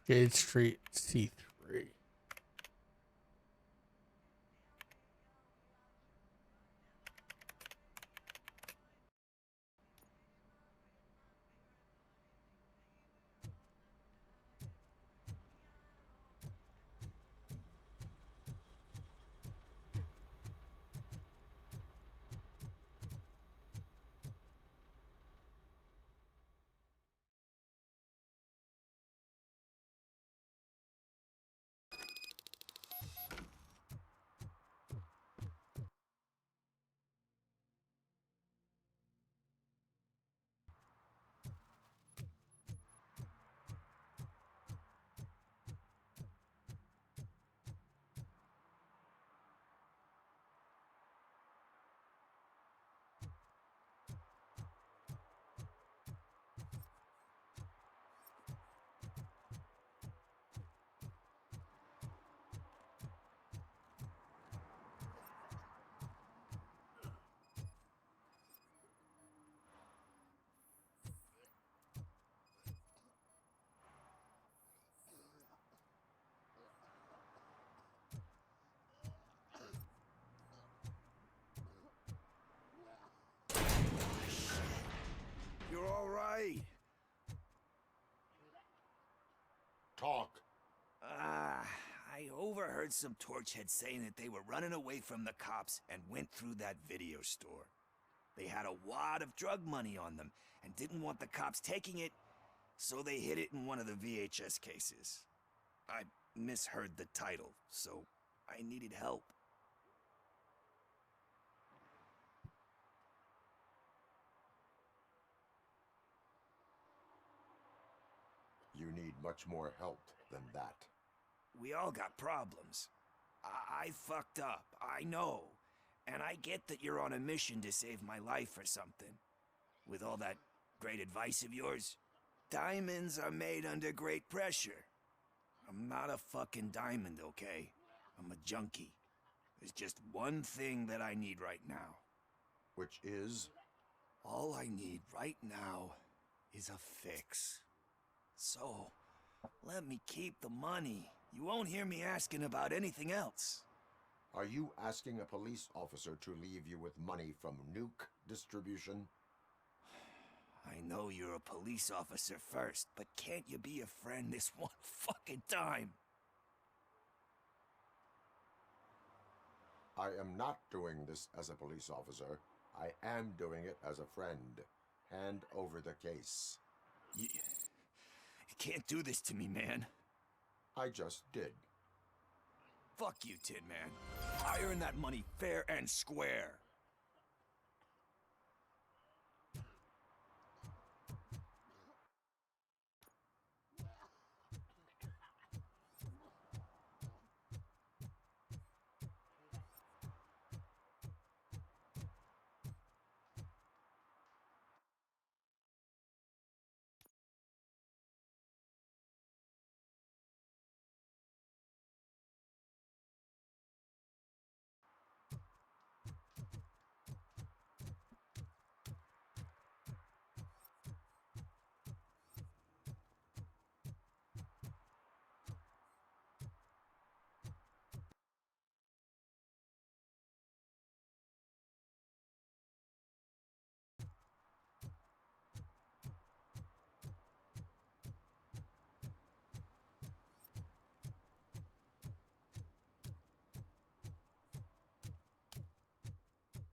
Jade Street C3. You're all right. Talk. I overheard some torchheads saying that they were running away from the cops and went through that video store. They had a wad of drug money on them and didn't want the cops taking it, so they hid it in one of the VHS cases. I misheard the title, so I needed help. You need much more help than that. We all got problems. I fucked up, I know. And I get that you're on a mission to save my life or something. With all that great advice of yours, diamonds are made under great pressure. I'm not a fucking diamond, okay? I'm a junkie. There's just one thing that I need right now. Which is? All I need right now is a fix. So, let me keep the money. You won't hear me asking about anything else. Are you asking a police officer to leave you with money from nuke distribution? I know you're a police officer first, but can't you be a friend this one fucking time? I am not doing this as a police officer. I am doing it as a friend. Hand over the case. You can't do this to me, man. I just did. Fuck you, Tin Man. I earned that money fair and square.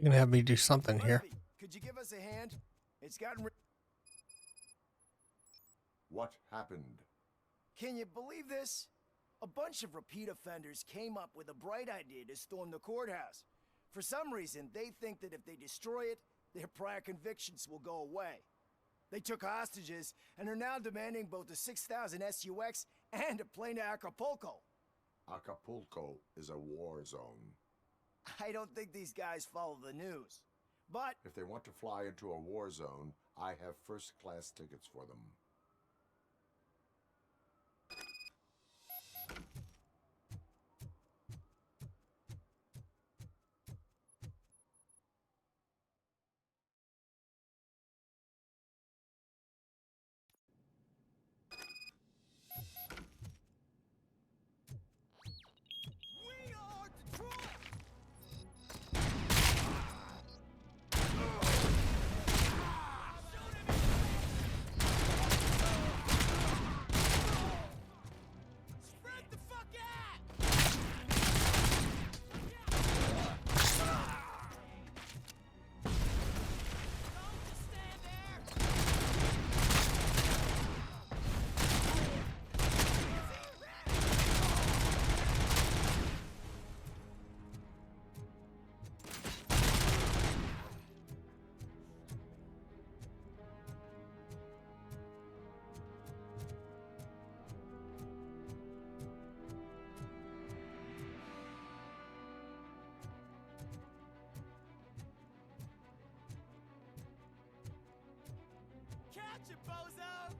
You're gonna have me do something here. Could you give us a hand? It's gotten. What happened? Can you believe this? A bunch of repeat offenders came up with a bright idea to storm the courthouse. For some reason, they think that if they destroy it, their prior convictions will go away. They took hostages and are now demanding both a 6,000 SUX and a plane to Acapulco. Acapulco is a war zone. I don't think these guys follow the news. But if they want to fly into a war zone, I have first-class tickets for them. gotcha, bozo!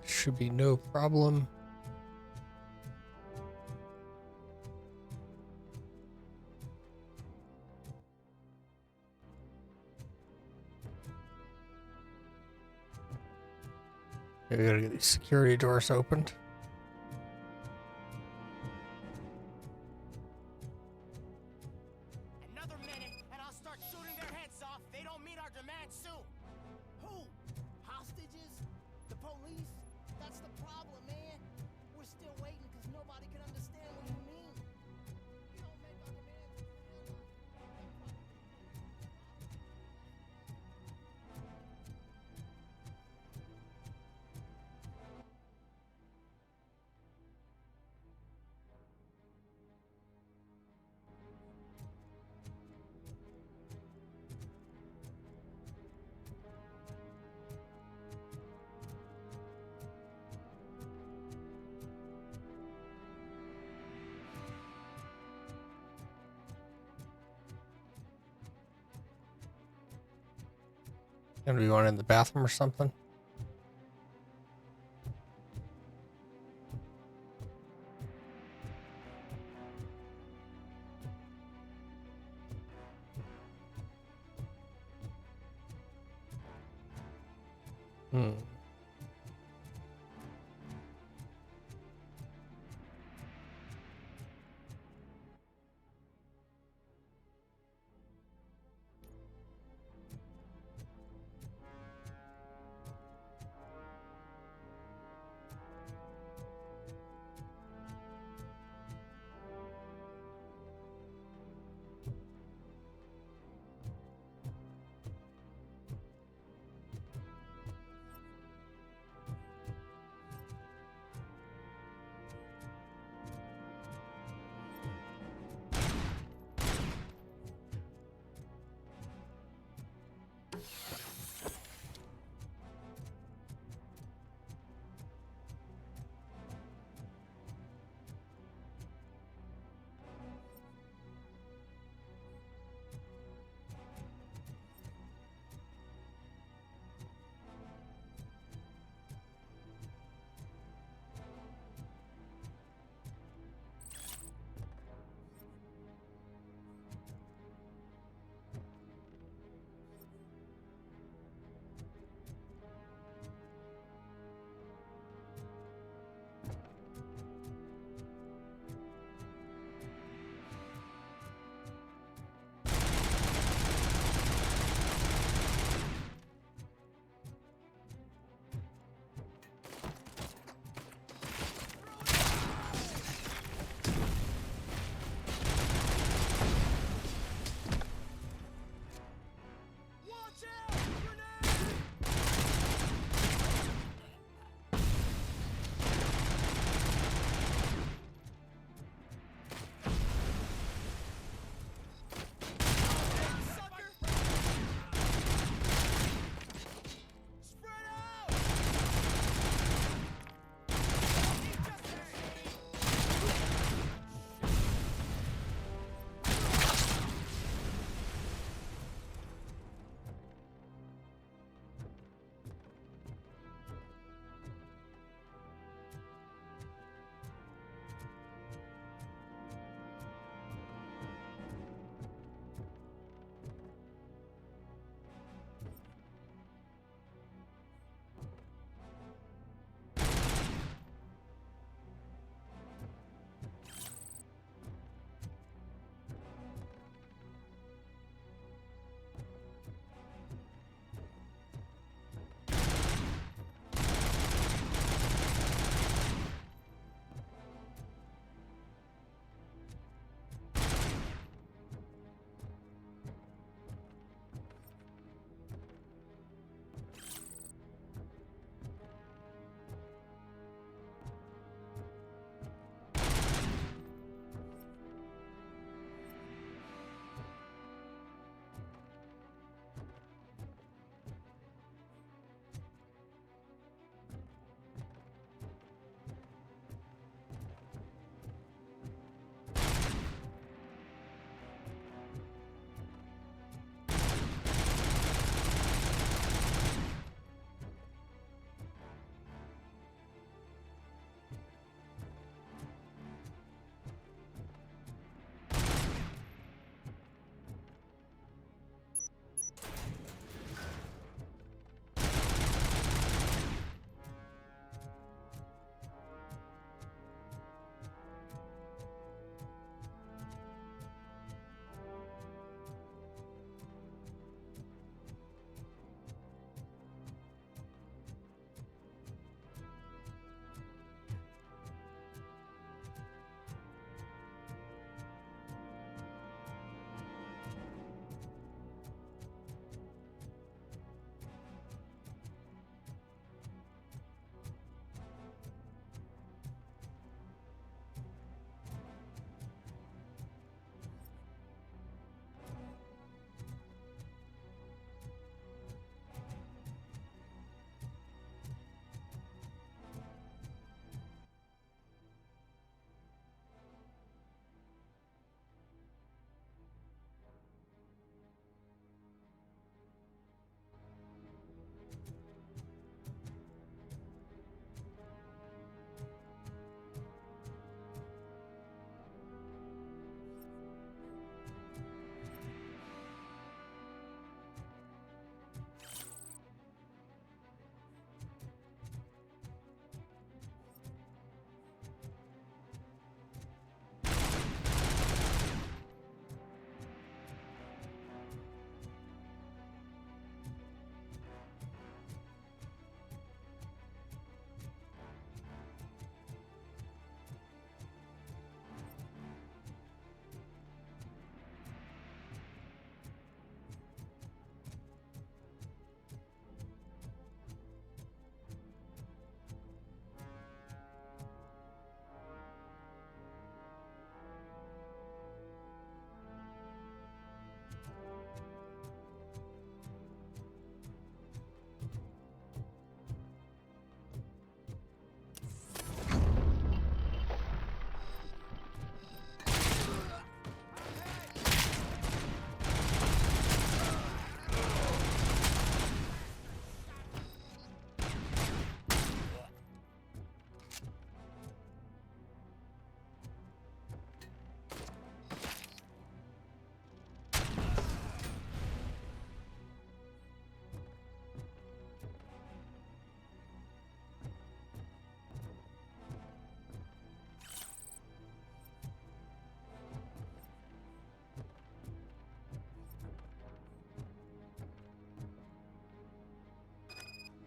Should be no problem. We gotta get these security doors opened. Another minute, and I'll start shooting their heads off. They don't meet our demands soon. Who? Hostages? The police? That's the problem, man. We're still waiting because nobody can understand what you mean. You don't make our demands clear enough. Gonna be one in the bathroom or something. Hmm.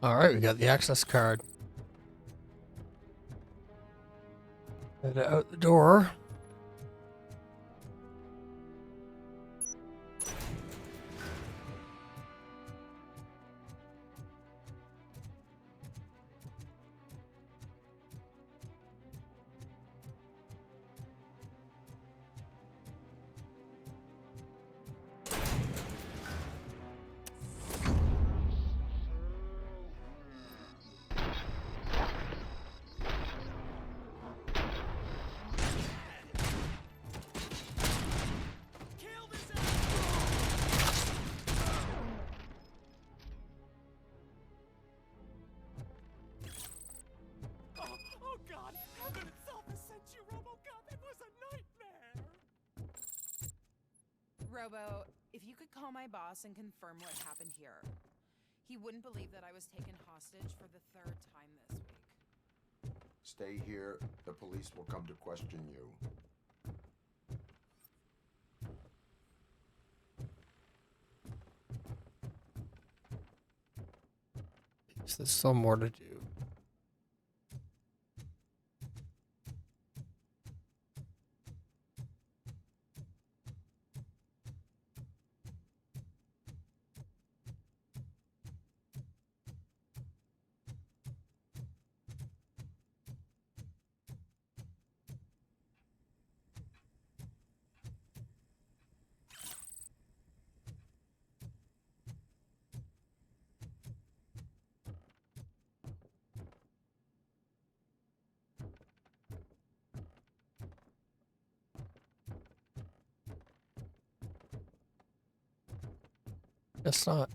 All right, we got the access card. Head out the door. Oh God! Heaven itself has sent you, Robocop! It was a nightmare! Robo, if you could call my boss and confirm what happened here. He wouldn't believe that I was taken hostage for the 3rd time this week. Stay here. The police will come to question you. So there's still more to do. Guess not.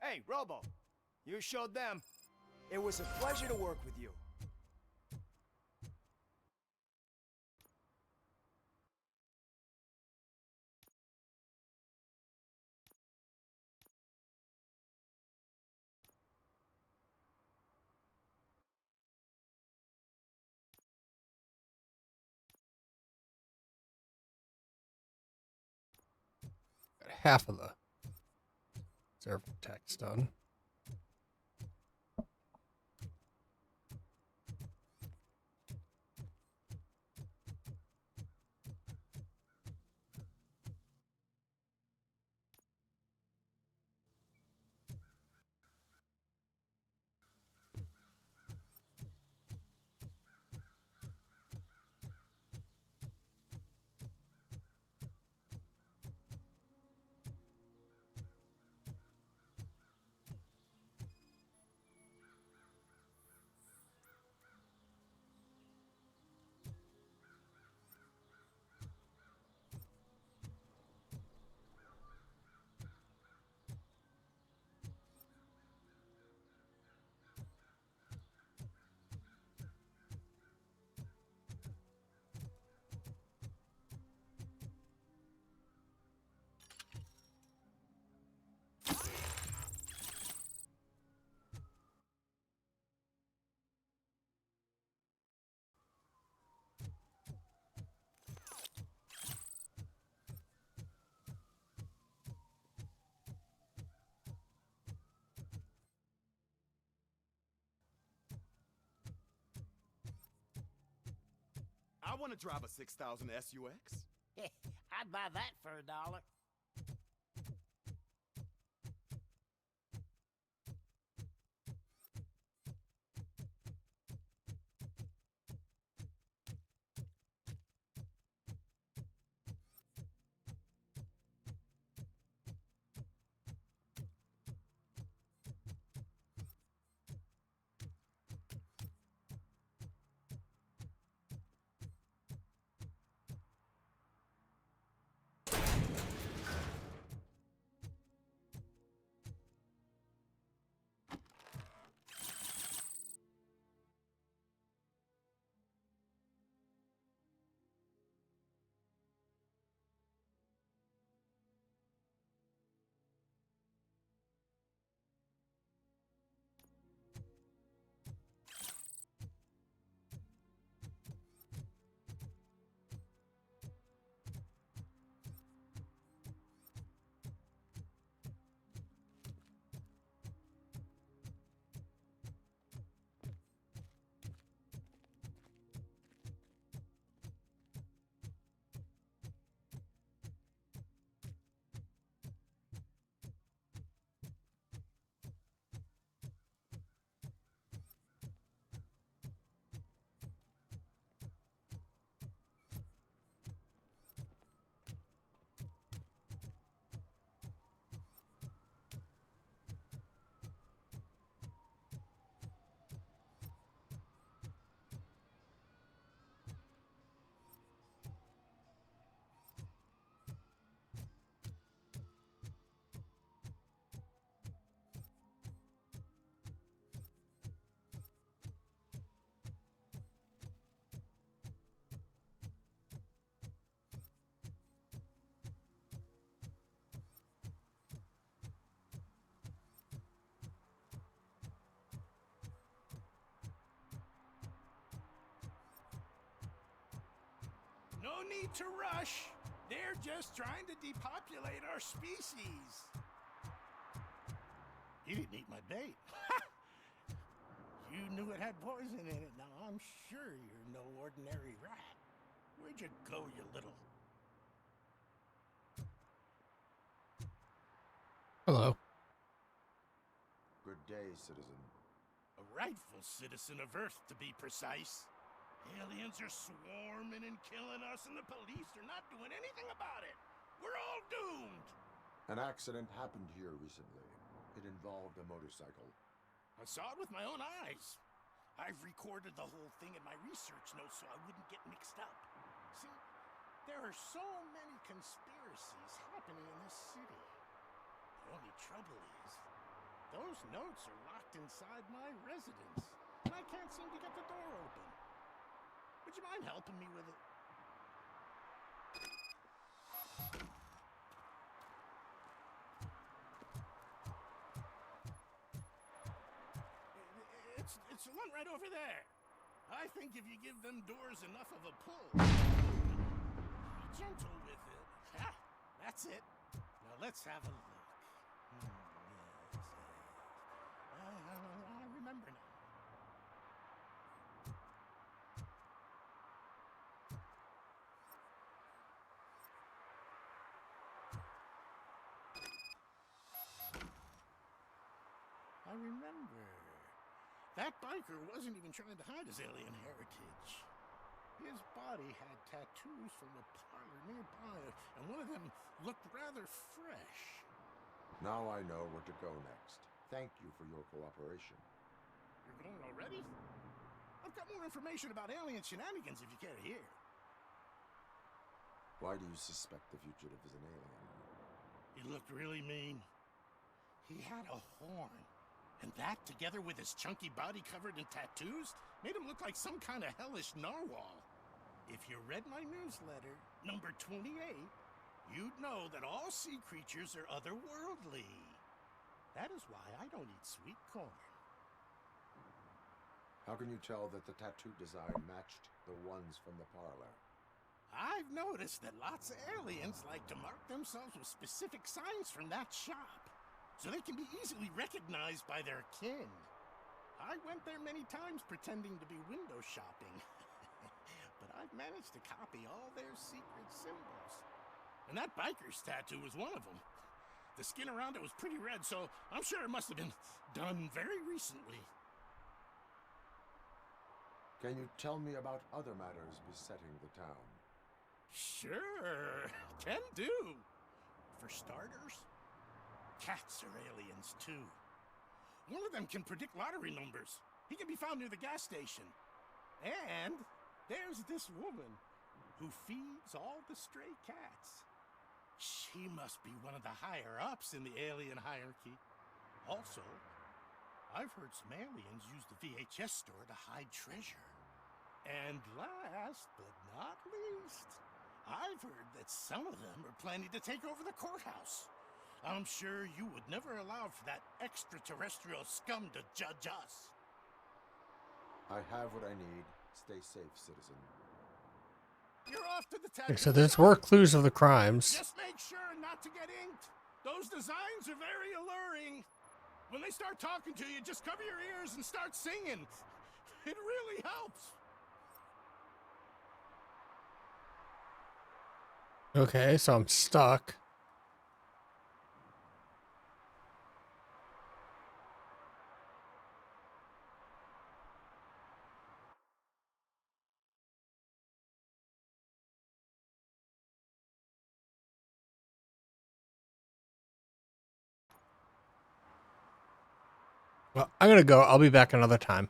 Hey, Robo, you showed them. It was a pleasure to work with you. Got half of the server text done. I want to drive a 6000 SUX. I'd buy that for $1. No need to rush. They're just trying to depopulate our species. You didn't eat my bait. You knew it had poison in it. Now I'm sure you're no ordinary rat. Where'd you go, you little... Hello. Good day, citizen. A rightful citizen of Earth, to be precise. Aliens are swarming and killing us, and the police are not doing anything about it. We're all doomed. An accident happened here recently. It involved a motorcycle. I saw it with my own eyes. I've recorded the whole thing in my research notes so I wouldn't get mixed up. See, there are so many conspiracies happening in this city. The only trouble is, those notes are locked inside my residence, and I can't seem to get the door open. Would you mind helping me with it? It's the one right over there. I think if you give them doors enough of a pull, be gentle with it. Ha! That's it. Now let's have a look. Yes. I remember now. I remember. That biker wasn't even trying to hide his alien heritage. His body had tattoos from the parlor nearby, and one of them looked rather fresh. Now I know where to go next. Thank you for your cooperation. You're going already? I've got more information about alien shenanigans if you care to hear. Why do you suspect the fugitive is an alien? He looked really mean. He had a horn. And that, together with his chunky body covered in tattoos, made him look like some kind of hellish narwhal. If you read my newsletter, number 28, you'd know that all sea creatures are otherworldly. That is why I don't eat sweet corn. How can you tell that the tattoo design matched the ones from the parlor? I've noticed that lots of aliens like to mark themselves with specific signs from that shop, so they can be easily recognized by their kin. I went there many times pretending to be window shopping, but I've managed to copy all their secret symbols. And that biker's tattoo was one of them. The skin around it was pretty red, so I'm sure it must have been done very recently. Can you tell me about other matters besetting the town? Sure, can do. For starters, cats are aliens, too. One of them can predict lottery numbers. He can be found near the gas station. And there's this woman who feeds all the stray cats. She must be one of the higher-ups in the alien hierarchy. Also, I've heard some aliens use the VHS store to hide treasure. And last but not least, I've heard that some of them are planning to take over the courthouse. I'm sure you would never allow for that extraterrestrial scum to judge us. I have what I need. Stay safe, citizen. You're off to the tattoo So there's more clues of the crimes. Just make sure not to get inked. Those designs are very alluring. When they start talking to you, just cover your ears and start singing. It really helps. Okay, so I'm stuck. Well, I'm gonna go. I'll be back another time.